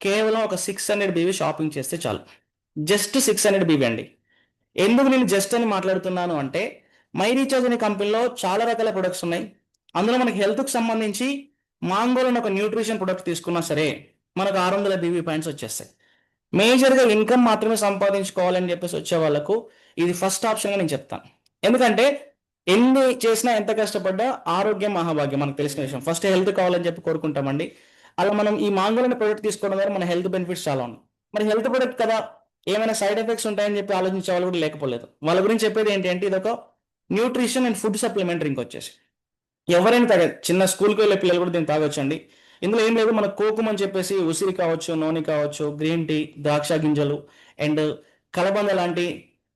కేవలం ఒక 600 బీవీ షాపింగ్ చేస్తే చాలు. జస్ట్ 600 బీవీ అండి. ఎందుకు నేను జస్ట్ అని మాట్లాడుతున్నాను అంటే మై రీఛార్జ్ అనే కంపెనీలో చాలా రకాల ప్రొడక్ట్స్ ఉన్నాయి. అందులో మనకి హెల్త్కి సంబంధించి మాంగోల్ అనే ఒక న్యూట్రిషన్ ప్రొడక్ట్ తీసుకున్నా సరే మనకు 600 బీవీ పాయింట్స్ వచ్చేస్తాయి. మేజర్గా ఇన్కమ్ మాత్రమే సంపాదించుకోవాలని చెప్పేసి వచ్చే వాళ్ళకు ఇది ఫస్ట్ ఆప్షన్గా నేను చెప్తాను. ఎందుకంటే ఎన్ని చేసినా ఎంత కష్టపడ్డా ఆరోగ్యం మహాభాగ్యం, మనకు తెలిసిన విషయం. ఫస్ట్ హెల్త్ కావాలని చెప్పి కోరుకుంటామండి. అలా మనం ఈ మాంగోల్ అనే ప్రొడక్ట్ తీసుకోవడం ద్వారా మన హెల్త్ బెనిఫిట్స్ చాలా ఉన్నాయి. మరి హెల్త్ ప్రొడక్ట్ కదా, ఏమైనా సైడ్ ఎఫెక్ట్స్ ఉంటాయని చెప్పి ఆలోచించే వాళ్ళు కూడా లేకపోలేదు. వాళ్ళ గురించి చెప్పేది ఏంటి అంటే ఇది ఒక nutrition and food supplement drink వచ్చేసి ఎవరైనా తాగదు. చిన్న స్కూల్కి వెళ్ళే పిల్లలు కూడా దీన్ని తాగొచ్చండి. ఇందులో ఏం లేదు, మన కోకుమ్ అని చెప్పేసి ఉసిరి కావచ్చు, నూనె కావచ్చు, గ్రీన్ టీ, ద్రాక్ష గింజలు అండ్ కలబంద లాంటి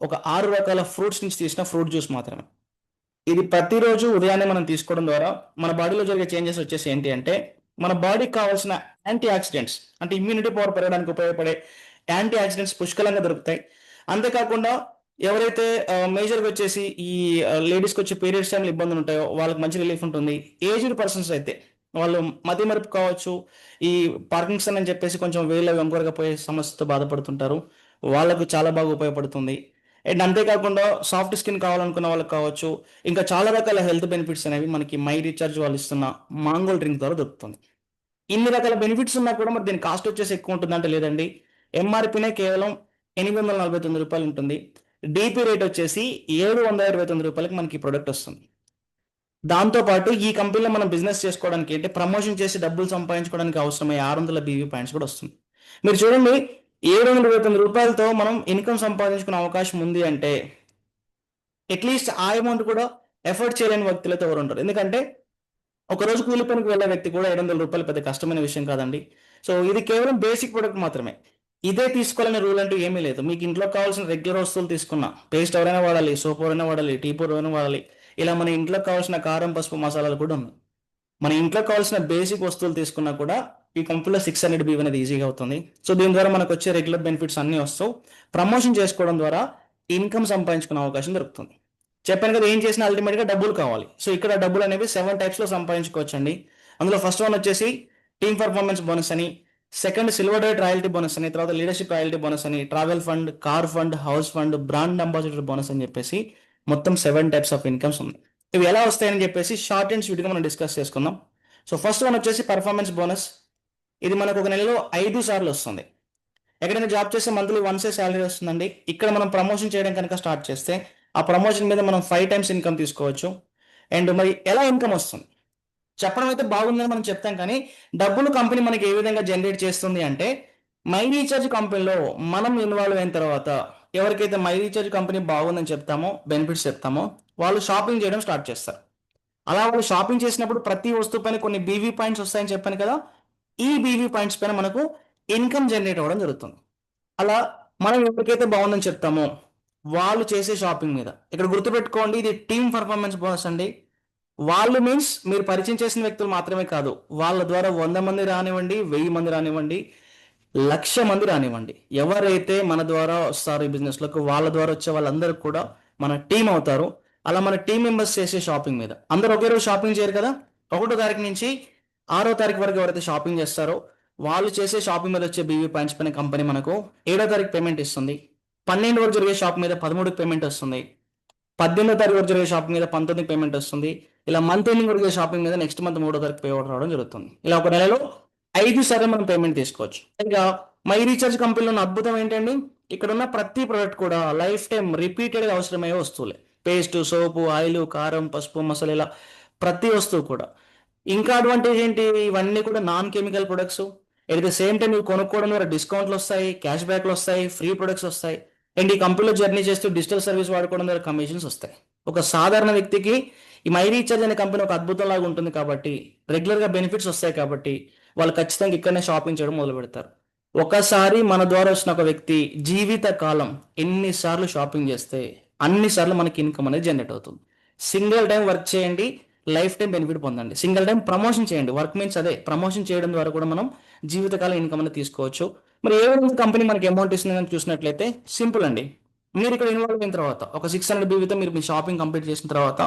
ఒక 6 రకాల ఫ్రూట్స్ నుంచి తీసిన ఫ్రూట్ జ్యూస్ మాత్రమే. ఇది ప్రతిరోజు ఉదయాన్నే మనం తీసుకోవడం ద్వారా మన బాడీలో జరిగే చేంజెస్ వచ్చేసి ఏంటి అంటే మన బాడీకి కావాల్సిన యాంటీ ఆక్సిడెంట్స్, అంటే ఇమ్యూనిటీ పవర్ పెరగడానికి ఉపయోగపడే యాంటీ ఆక్సిడెంట్స్ పుష్కలంగా దొరుకుతాయి. అంతేకాకుండా ఎవరైతే మేజర్గా వచ్చేసి ఈ లేడీస్కి వచ్చే పీరియడ్స్ టైంలో ఇబ్బందులు ఉంటాయో వాళ్ళకి మంచి రిలీఫ్ ఉంటుంది. ఏజ్డ్ పర్సన్స్ అయితే వాళ్ళు మతిమరుపు కావచ్చు, ఈ పార్కిన్సన్ అని చెప్పేసి కొంచెం వేళ్ళ వెంకరగా పోయే సమస్యతో బాధపడుతుంటారు, వాళ్ళకు చాలా బాగా ఉపయోగపడుతుంది. అండ్ అంతేకాకుండా సాఫ్ట్ స్కిన్ కావాలనుకున్న వాళ్ళకి కావచ్చు, ఇంకా చాలా రకాల హెల్త్ బెనిఫిట్స్ అనేవి మనకి మై రీఛార్జ్ వాళ్ళు ఇస్తున్న మాంగోల్ డ్రింక్ ద్వారా దొరుకుతుంది. ఇన్ని రకాల బెనిఫిట్స్ ఉన్నా కూడా మరి దీని కాస్ట్ వచ్చేసి ఎక్కువ ఉంటుందంటే లేదండి. ఎంఆర్పీనే కేవలం ₹849 ఉంటుంది. డిపి రేట్ వచ్చేసి రూ. 729 మనకి ప్రొడక్ట్ వస్తుంది. దాంతోపాటు ఈ కంపెనీలో మనం బిజినెస్ చేసుకోవడానికి అంటే ప్రమోషన్ చేసి డబ్బులు సంపాదించుకోవడానికి అవసరమయ్యే 600 బీవీ పాయింట్స్ కూడా వస్తుంది. మీరు చూడండి, రూ. 729 మనం ఇన్కమ్ సంపాదించుకునే అవకాశం ఉంది అంటే అట్లీస్ట్ ఆ అమౌంట్ కూడా ఎఫర్ట్ చేయలేని వ్యక్తులు అయితే ఎవరు ఉంటారు. ఎందుకంటే ఒక రోజు కూలి పనికి వెళ్ళే వ్యక్తి కూడా రూ. 700 పెద్ద కష్టమైన విషయం కాదండి. సో ఇది కేవలం బేసిక్ ప్రొడక్ట్ మాత్రమే. ఇదే తీసుకోవాలనే రూల్ అంటూ ఏమీ లేదు. మీకు ఇంట్లో కావాల్సిన రెగ్యులర్ వస్తువులు తీసుకున్నా, పేస్ట్ ఎవరైనా వాడాలి, సోప్ ఎవరైనా వాడాలి, టీ పౌడర్ ఎవరైనా వాడాలి, ఇలా మన ఇంట్లో కావాల్సిన కారం, పసుపు, మసాలాలు కూడా ఉన్నాయి. మన ఇంట్లో కావాల్సిన బేసిక్ వస్తువులు తీసుకున్నా కూడా ఈ కంపెనీలో 600 బీవ్ అనేది ఈజీగా అవుతుంది. సో దీని ద్వారా మనకు వచ్చే రెగ్యులర్ బెనిఫిట్స్ అన్నీ వస్తావు. ప్రమోషన్ చేసుకోవడం ద్వారా ఇన్కమ్ సంపాదించుకునే అవకాశం దొరుకుతుంది. చెప్పాను కదా, ఏం చేసినా అల్టిమేట్గా డబ్బులు కావాలి. సో ఇక్కడ డబ్బులు అనేవి 7 టైప్స్లో సంపాదించుకోవచ్చు అండి. అందులో ఫస్ట్ వన్ వచ్చేసి టీమ్ పర్ఫార్మెన్స్ బోనస్ అని, second silver diet royalty bonus అని, తర్వాత లీడర్షిప్ రాయల్టీ బోనస్ అని, travel fund, car fund, house fund, brand ambassador bonus అని చెప్పేసి మొత్తం 7 టైప్స్ ఆఫ్ ఇన్కమ్స్ ఉన్నాయి. ఇవి ఎలా వస్తాయని చెప్పేసి షార్ట్ అండ్ స్వీట్గా మనం డిస్కస్ చేసుకుందాం. సో ఫస్ట్ వన్ వచ్చేసి పర్ఫార్మెన్స్ బోనస్. ఇది మనకు ఒక నెలలో 5 సార్లు వస్తుంది. ఎక్కడైనా జాబ్ చేస్తే మంత్లీ వన్సే శాలరీ వస్తుందండి. ఇక్కడ మనం ప్రమోషన్ చేయడం కనుక స్టార్ట్ చేస్తే ఆ ప్రమోషన్ మీద మనం 5 టైమ్స్ ఇన్కమ్ తీసుకోవచ్చు. అండ్ మరి ఎలా ఇన్కమ్ వస్తుంది చెప్పడం అయితే బాగుందని మనం చెప్తాం, కానీ డబ్బులు కంపెనీ మనకి ఏ విధంగా జనరేట్ చేస్తుంది అంటే మై రీఛార్జ్ కంపెనీలో మనం ఇన్వాల్వ్ అయిన తర్వాత ఎవరికైతే మై రీఛార్జ్ కంపెనీ బాగుందని చెప్తామో, బెనిఫిట్స్ చెప్తామో, వాళ్ళు షాపింగ్ చేయడం స్టార్ట్ చేస్తారు. అలా వాళ్ళు షాపింగ్ చేసినప్పుడు ప్రతి వస్తువు పైన కొన్ని బీవీ పాయింట్స్ వస్తాయని చెప్పాను కదా. ఈ బీవీ పాయింట్స్ పైన మనకు ఇన్కమ్ జనరేట్ అవ్వడం జరుగుతుంది. అలా మనం ఎవరికైతే బాగుందని చెప్తామో వాళ్ళు చేసే షాపింగ్ మీద, ఇక్కడ గుర్తుపెట్టుకోండి, ఇది టీమ్ పర్ఫార్మెన్స్ బోనస్ అండి. వాళ్ళు మీన్స్ మీరు పరిచయం చేసిన వ్యక్తులు మాత్రమే కాదు, వాళ్ళ ద్వారా 100 మంది రానివ్వండి, 1000 మంది రానివ్వండి, 1,00,000 మంది రానివ్వండి, ఎవరైతే మన ద్వారా వస్తారు ఈ బిజినెస్లోకి, వాళ్ళ ద్వారా వచ్చే వాళ్ళందరూ కూడా మన టీం అవుతారు. అలా మన టీం మెంబర్స్ చేసే షాపింగ్ మీద అందరూ ఒకే రోజు షాపింగ్ చేయరు కదా. 1వ తారీఖు నుంచి 6వ తారీఖు వరకు ఎవరైతే షాపింగ్ చేస్తారో వాళ్ళు చేసే షాపింగ్ మీద వచ్చే బీవీ పాయింట్స్ పైన కంపెనీ మనకు 7వ తారీఖు పేమెంట్ ఇస్తుంది. 12 వరకు జరిగే షాప్ మీద 13కి పేమెంట్ వస్తుంది. 18వ తారీఖు వరకు జరిగే షాపింగ్ మీద 19కి పేమెంట్ వస్తుంది. ఇలా మంత్ ఎండింగ్ వరకు షాపింగ్ మీద నెక్స్ట్ మంత్ 3వ తారీఖు పే అవుట్ రావడం జరుగుతుంది. ఇలా ఒక నెలలో 5 సార్లు మనం పేమెంట్ తీసుకోవచ్చు. ఇంకా మై రీఛార్జ్ కంపెనీలో ఉన్న అద్భుతం ఏంటండి, ఇక్కడ ఉన్న ప్రతి ప్రోడక్ట్ కూడా లైఫ్ టైం రిపీటెడ్గా అవసరమయ్యే వస్తువులే. పేస్ట్, సోపు, ఆయిల్, కారం, పసుపు, మసాలా, ఇలా ప్రతి వస్తువు కూడా. ఇంకా అడ్వాంటేజ్ ఏంటి, ఇవన్నీ కూడా non chemical products. At the same time ఇవి కొనుక్కోవడం ద్వారా డిస్కౌంట్లు వస్తాయి, క్యాష్ బ్యాక్లు వస్తాయి, ఫ్రీ ప్రొడక్ట్స్ వస్తాయి. అండ్ ఈ కంపెనీలో జర్నీ చేస్తూ డిజిటల్ సర్వీస్ వాడుకోవడం ద్వారా కమిషన్స్ వస్తాయి. ఒక సాధారణ వ్యక్తికి ఈ మై రీఛార్జ్ అనే కంపెనీ ఒక అద్భుతం లాగా ఉంటుంది కాబట్టి, రెగ్యులర్గా బెనిఫిట్స్ వస్తాయి కాబట్టి వాళ్ళు ఖచ్చితంగా ఇక్కడనే షాపింగ్ చేయడం మొదలు పెడతారు. ఒకసారి మన ద్వారా వచ్చిన ఒక వ్యక్తి జీవిత కాలం ఎన్నిసార్లు షాపింగ్ చేస్తే అన్నిసార్లు మనకి ఇన్కమ్ అనేది జనరేట్ అవుతుంది. సింగిల్ టైం వర్క్ చేయండి, లైఫ్ టైం బెనిఫిట్ పొందండి. సింగిల్ టైం ప్రమోషన్ చేయండి, వర్క్ మీన్స్ అదే ప్రమోషన్ చేయడం ద్వారా కూడా మనం జీవితకాలం ఇన్కమ్ అనేది తీసుకోవచ్చు. మరి ఏ విధంగా కంపెనీ మనకి అమౌంట్ ఇస్తుందని చూసినట్లయితే సింపుల్ అండి. మీరు ఇక్కడ ఇన్వాల్వ్ అయిన తర్వాత ఒక 600 బీవీతో మీరు మీ షాపింగ్ కంప్లీట్ చేసిన తర్వాత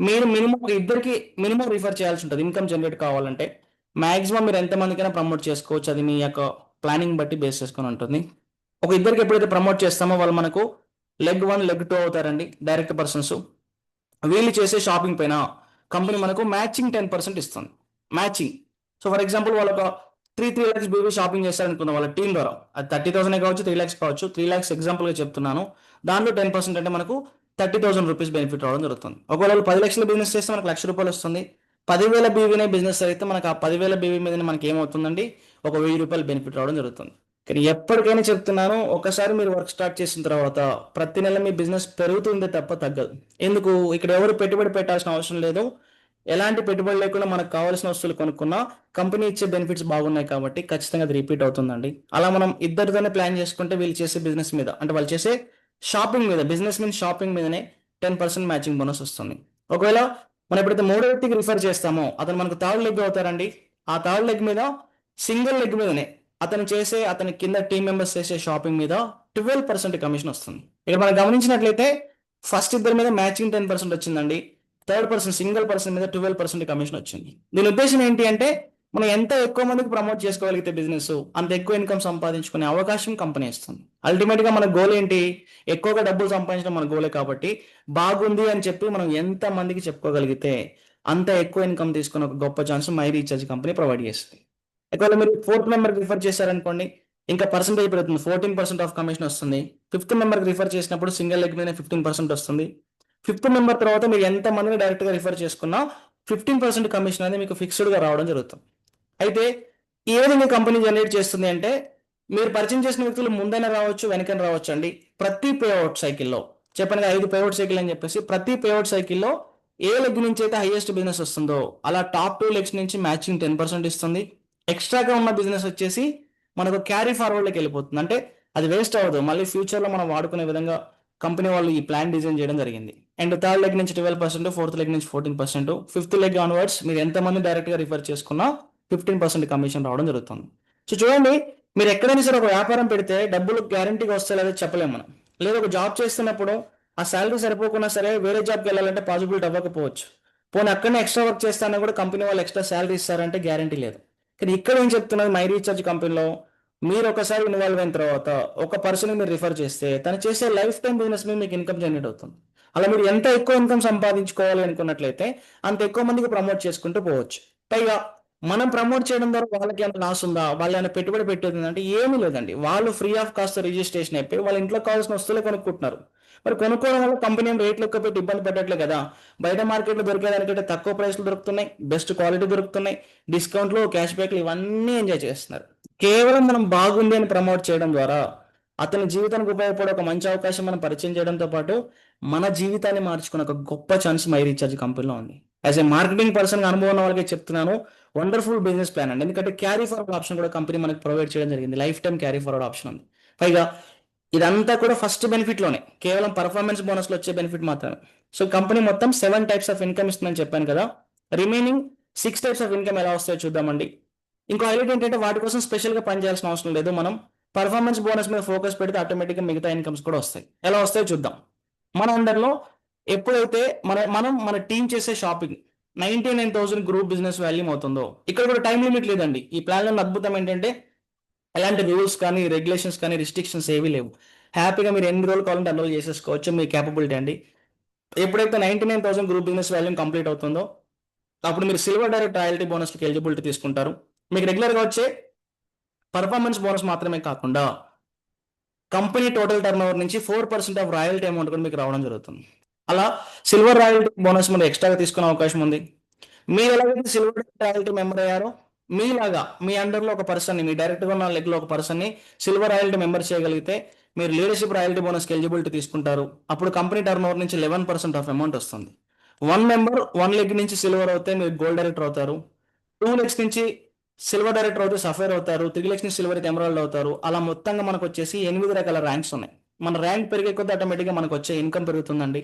మీరు మినిమం ఇద్దరికి మినిమం రిఫర్ చేయాల్సి ఉంటుంది. ఇన్కమ్ జనరేట్ కావాలంటే మాక్సిమం మీరు ఎంతమందికైనా ప్రమోట్ చేసుకోవచ్చు. అది మీ యొక్క ప్లానింగ్ బట్టి బేస్ చేసుకొని ఉంటుంది. ఒక ఇద్దరికి ఎప్పుడైతే ప్రమోట్ చేస్తామో వాళ్ళు మనకు లెగ్ 1, లెగ్ 2 అవుతారండి, డైరెక్ట్ పర్సన్స్. వీళ్ళు చేసే షాపింగ్ పైన కంపెనీ మనకు మ్యాచింగ్ 10% ఇస్తుంది. మ్యాచింగ్. సో ఫర్ ఎగ్జాంపుల్ వాళ్ళు ఒక 3 lakhs బీవీ షాపింగ్ చేస్తారనుకుందాం వాళ్ళ టీం ద్వారా. అది 30,000 కావచ్చు, 3 lakhs కావచ్చు. 3 lakhs ఎగ్జాంపుల్గా చెప్తున్నాను. దాంట్లో 10% అంటే మనకు 30,000 రూపీస్ బెనిఫిట్ రావడం జరుగుతుంది. ఒకవేళ 10 లక్షల బిజినెస్ చేస్తే మనకు ₹1,00,000 వస్తుంది. 10,000 బీవీనే బిజినెస్ అయితే మనకు ఆ 10,000 బీవీ మీద మనకి ఏమవుతుందండి, ఒక ₹1,000 బెనిఫిట్ రావడం జరుగుతుంది. కానీ ఎప్పటికైనా చెప్తున్నాను, ఒకసారి మీరు వర్క్ స్టార్ట్ చేసిన తర్వాత ప్రతి నెల మీ బిజినెస్ పెరుగుతుందే తప్ప తగ్గదు. ఎందుకు, ఇక్కడ ఎవరు పెట్టుబడి పెట్టాల్సిన అవసరం లేదు. ఎలాంటి పెట్టుబడి లేకుండా మనకు కావాల్సిన వస్తువులు కొనుక్కున్నా కంపెనీ ఇచ్చే బెనిఫిట్స్ బాగున్నాయి కాబట్టి ఖచ్చితంగా అది రిపీట్ అవుతుందండి. అలా మనం ఇద్దరితోనే ప్లాన్ చేసుకుంటే వీళ్ళు చేసే బిజినెస్ మీద అంటే వాళ్ళు చేసే షాపింగ్ మీద, బిజినెస్ మీన్స్ షాపింగ్ మీదనే 10% మ్యాచింగ్ బోనస్ వస్తుంది. ఒకవేళ మనం ఎప్పుడైతే 3వ వ్యక్తికి రిఫర్ చేస్తామో అతను మనకు థర్డ్ లెగ్ అవుతారండి. ఆ థర్డ్ లెగ్ మీద సింగిల్ లెగ్ మీదనే అతని కింద టీం మెంబర్స్ చేసే షాపింగ్ మీద 12% కమిషన్ వస్తుంది. ఇక్కడ మనం గమనించినట్లయితే ఫస్ట్ ఇద్దరి మీద మ్యాచింగ్ 10% వచ్చిందండి. థర్డ్ పర్సన్ సింగిల్ పర్సన్ మీద 12% కమిషన్ వచ్చింది. దీని ఉద్దేశం ఏంటి అంటే మనం ఎంత ఎక్కువ మందికి ప్రమోట్ చేసుకోగలిగితే బిజినెస్ అంత ఎక్కువ ఇన్కమ్ సంపాదించుకునే అవకాశం కంపెనీ ఇస్తుంది. అల్టిమేట్ గా మన గోల్ ఏంటి, ఎక్కువగా డబ్బులు సంపాదించడం మన గోలే కాబట్టి బాగుంది అని చెప్పి మనం ఎంత మందికి చెప్పుకోగలిగితే అంత ఎక్కువ ఇన్కమ్ తీసుకునే ఒక గొప్ప chance my recharge company provide చేస్తుంది. ఒకవేళ మీరు 4th మెంబర్ రిఫర్ చేశారనుకోండి, ఇంకా పర్సెంటేజ్ పెరుగుతుంది, 14% ఆఫ్ కమిషన్ వస్తుంది. ఫిఫ్త్ మెంబర్కి రిఫర్ చేసినప్పుడు సింగిల్ లెగ్ మీద 15% వస్తుంది. ఫిఫ్త్ మెంబర్ తర్వాత మీరు ఎంత మందిని డైరెక్ట్గా రిఫర్ చేసుకున్నా 15% కమిషన్ అనేది మీకు ఫిక్స్డ్గా రావడం జరుగుతుంది. అయితే ఏ విధంగా కంపెనీ జనరేట్ చేస్తుంది అంటే, మీరు పరిచయం చేసిన వ్యక్తులు ముందైనా రావచ్చు, వెనకైనా రావచ్చు అండి. ప్రతి పేఅవుట్ సైకిల్లో చెప్పాను కదా, 5 పేఅవుట్ సైకిల్ అని చెప్పేసి, ప్రతి పేఅవుట్ సైకిల్లో ఏ లెగ్ నుంచి అయితే హైయెస్ట్ బిజినెస్ వస్తుందో అలా టాప్ 2 లెగ్స్ నుంచి మ్యాచింగ్ 10% ఇస్తుంది. ఎక్స్ట్రాగా ఉన్న బిజినెస్ వచ్చేసి మనకు క్యారీ ఫార్వర్డ్లోకి వెళ్ళిపోతుంది. అంటే అది వేస్ట్ అవ్వదు, మళ్ళీ ఫ్యూచర్లో మనం వాడుకునే విధంగా కంపెనీ వాళ్ళు ఈ ప్లాన్ డిజైన్ చేయడం జరిగింది. అండ్ థర్డ్ లెగ్ నుంచి 12%, ఫోర్త్ లెగ్ నుంచి 14%, ఫిఫ్త్ లెగ్ ఆన్వర్డ్స్ మీరు ఎంతమంది డైరెక్ట్గా రిఫర్ చేసుకున్నా 15% కమిషన్ రావడం జరుగుతుంది. సో చూడండి, మీరు ఎక్కడైనా సరే ఒక వ్యాపారం పెడితే డబ్బులు గ్యారంటీగా వస్తాయి లేదో చెప్పలేము మనం. లేదా ఒక జాబ్ చేస్తున్నప్పుడు ఆ శాలరీ సరిపోకున్నా సరే వేరే జాబ్కి వెళ్ళాలంటే పాసిబిలిటీ అవ్వకపోవచ్చు. పోనీ అక్కడనే ఎక్స్ట్రా వర్క్ చేస్తానా కూడా కంపెనీ వాళ్ళు ఎక్స్ట్రా శాలరీ ఇస్తారంటే గ్యారంటీ లేదు. కానీ ఇక్కడ ఏం చెప్తున్నది, మై రీఛార్జ్ కంపెనీలో మీరు ఒకసారి ఇన్వాల్వ్ అయిన తర్వాత ఒక పర్సన్ మీరు రిఫర్ చేస్తే తను చేసే లైఫ్ టైం బిజినెస్ మీద మీకు ఇన్కమ్ జనరేట్ అవుతుంది. అలా మీరు ఎంత ఎక్కువ ఇన్కమ్ సంపాదించుకోవాలి అనుకున్నట్లయితే అంత ఎక్కువ మందికి ప్రమోట్ చేసుకుంటూ పోవచ్చు. పైగా మనం ప్రమోట్ చేయడం ద్వారా వాళ్ళకి ఏమైనా లాస్ ఉందా, వాళ్ళు ఏమైనా పెట్టుబడి పెట్టేది అంటే ఏమీ లేదండి. వాళ్ళు ఫ్రీ ఆఫ్ కాస్ట్ రిజిస్ట్రేషన్ అయిపోయి వాళ్ళ ఇంట్లో కావాల్సిన వస్తువులే కొనుక్కుంటున్నారు. మరి కొనుక్కోవడం వల్ల కంపెనీ రేట్లు ఎక్కువ పెట్టి ఇబ్బంది పెట్టట్లే కదా. బయట మార్కెట్లో దొరికేదానికంటే తక్కువ ప్రైస్లు దొరుకుతున్నాయి, బెస్ట్ క్వాలిటీ దొరుకుతున్నాయి, డిస్కౌంట్లు, క్యాష్ బ్యాక్లు ఇవన్నీ ఎంజాయ్ చేస్తున్నారు. కేవలం మనం బాగుంది అని ప్రమోట్ చేయడం ద్వారా అతని జీవితానికి ఉపయోగపడే ఒక మంచి అవకాశం మనం పరిచయం చేయడంతో పాటు మన జీవితాన్ని మార్చుకునే ఒక గొప్ప ఛాన్స్ మై రీఛార్జ్ కంపెనీలో ఉంది. యాజ్ ఏ మార్కెటింగ్ పర్సన్ అనుభవం ఉన్న వాళ్ళకి చెప్తున్నాను, వండర్ఫుల్ బిజినెస్ ప్లాన్ అండి. ఎందుకంటే క్యారీ ఫార్వర్డ్ ఆప్షన్ కూడా కంపెనీ మనకి ప్రొవైడ్ చేయడం జరిగింది. Life time carry forward option ఉంది. పైగా ఇదంతా కూడా ఫస్ట్ బెనిఫిట్ లోనే, కేవలం పర్ఫార్మెన్స్ బోనస్ లో వచ్చే బెనిఫిట్ మాత్రమే. సో కంపెనీ మొత్తం 7 టైప్స్ ఆఫ్ ఇన్కమ్ ఇస్తుందని చెప్పాను కదా. రిమైనింగ్ 6 టైప్స్ ఆఫ్ ఇన్కమ్ ఎలా వస్తాయో చూద్దామండి. ఇంకో హైలైట్ ఏంటంటే వాటి కోసం స్పెషల్ గా పనిచేయాల్సిన అవసరం లేదు. మనం పర్ఫార్మెన్స్ బోనస్ మీద ఫోకస్ పెడితే ఆటోమేటిక్గా మిగతా ఇన్కమ్స్ కూడా వస్తాయి. ఎలా వస్తాయో చూద్దాం. మన అండర్లో ఎప్పుడైతే మన టీం చేసే షాపింగ్ 99,000 గ్రూప్ బిజినెస్ వాల్యూమ్ అవుతుందో, ఇక్కడ కూడా టైం లిమిట్ లేదండి. ఈ ప్లాన్ లో అద్భుతం ఏంటంటే ఎలాంటి రూల్స్ కానీ, రెగ్యులేషన్స్ కానీ, రిస్ట్రిక్షన్స్ ఏవీ లేవు. హ్యాపీగా మీరు ఎన్ని రోజులు కావాలంటే అన్ని రోజులు చేసేసుకోవచ్చు. మీ క్యాపబిలిటీ అండి. ఎప్పుడైతే 99,000 గ్రూప్ బిజినెస్ వాల్యూమ్ కంప్లీట్ అవుతుందో అప్పుడు మీరు సిల్వర్ డైరెక్ట్ రాయల్టీ బోనస్కి ఎలిజిబిలిటీ తీసుకుంటారు. మీకు రెగ్యులర్గా వచ్చే పర్ఫార్మెన్స్ బోనస్ మాత్రమే కాకుండా కంపెనీ టోటల్ టర్న్ ఓవర్ నుంచి 4% ఆఫ్ రాయల్టీ అమౌంట్ కూడా మీకు రావడం జరుగుతుంది. అలా సిల్వర్ రాయల్టీ బోనస్ మీరు ఎక్స్ట్రాగా తీసుకునే అవకాశం ఉంది. మీరు ఎలాగైతే సిల్వర్ రాయల్టీ మెంబర్ అయ్యారో మీలాగా మీ అండర్లో ఒక పర్సన్ని, మీ డైరెక్ట్గా ఉన్న లెగ్లో ఒక పర్సన్ని సిల్వర్ రాయల్టీ మెంబర్ చేయగలిగితే మీరు లీడర్షిప్ రాయల్టీ బోనస్కి ఎలిజిబిలిటీ తీసుకుంటారు. అప్పుడు కంపెనీ టర్న్ ఓవర్ నుంచి 11% ఆఫ్ అమౌంట్ వస్తుంది. 1 మెంబర్ 1 లెగ్ నుంచి సిల్వర్ అవుతే మీరు గోల్డ్ డైరెక్టర్ అవుతారు. 2 లెగ్స్ నుంచి సిల్వర్ డైరెక్టర్ అవుతే సఫైర్ అవుతారు. 3 లెగ్స్ నుంచి సిల్వర్ అయితే ఎమరాల్డ్ అవుతారు. అలా మొత్తంగా మనకు వచ్చేసి 8 రకాల ర్యాంక్స్ ఉన్నాయి. మన ర్యాంక్ పెరిగే కొద్దీ ఆటోమేటిక్గా మనకు వచ్చే ఇన్కమ్ పెరుగుతుందండి.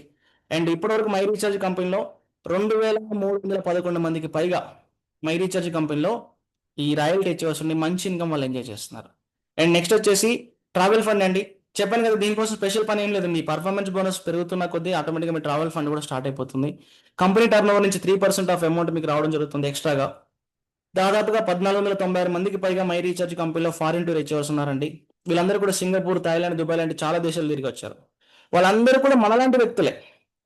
అండ్ ఇప్పటివరకు మై రీఛార్జ్ కంపెనీలో 2,311 మందికి పైగా మై రీఛార్జ్ కంపెనీలో ఈ రాయల్టీ హెచ్ఓస్ ఉండి మంచి ఇన్కమ్ వాళ్ళు ఎంజాయ్ చేస్తున్నారు. అండ్ నెక్స్ట్ వచ్చేసి ట్రావెల్ ఫండ్ అండి. చెప్పాను కదా, దీనికోసం స్పెషల్ పని ఏం లేదు. మీ పర్ఫార్మెన్స్ బోనస్ పెరుగుతున్న కొద్దీ ఆటోమేటిక్గా మీ ట్రావెల్ ఫండ్ కూడా స్టార్ట్ అయిపోతుంది. కంపెనీ టర్న్ ఓవర్ నుంచి 3% ఆఫ్ అమౌంట్ మీకు రావడం జరుగుతుంది ఎక్స్ట్రాగా. దాదాపుగా 1,496 మందికి పైగా మై రీఛార్జ్ కంపెనీలో ఫారిన్ టూర్ హెచ్ఓస్ ఉన్నారండి. వీళ్ళందరూ కూడా సింగపూర్, థాయిలాండ్, దుబాయ్ లాంటి చాలా దేశాలు తిరిగి వచ్చారు. వాళ్ళందరూ కూడా మనలాంటి వ్యక్తులే.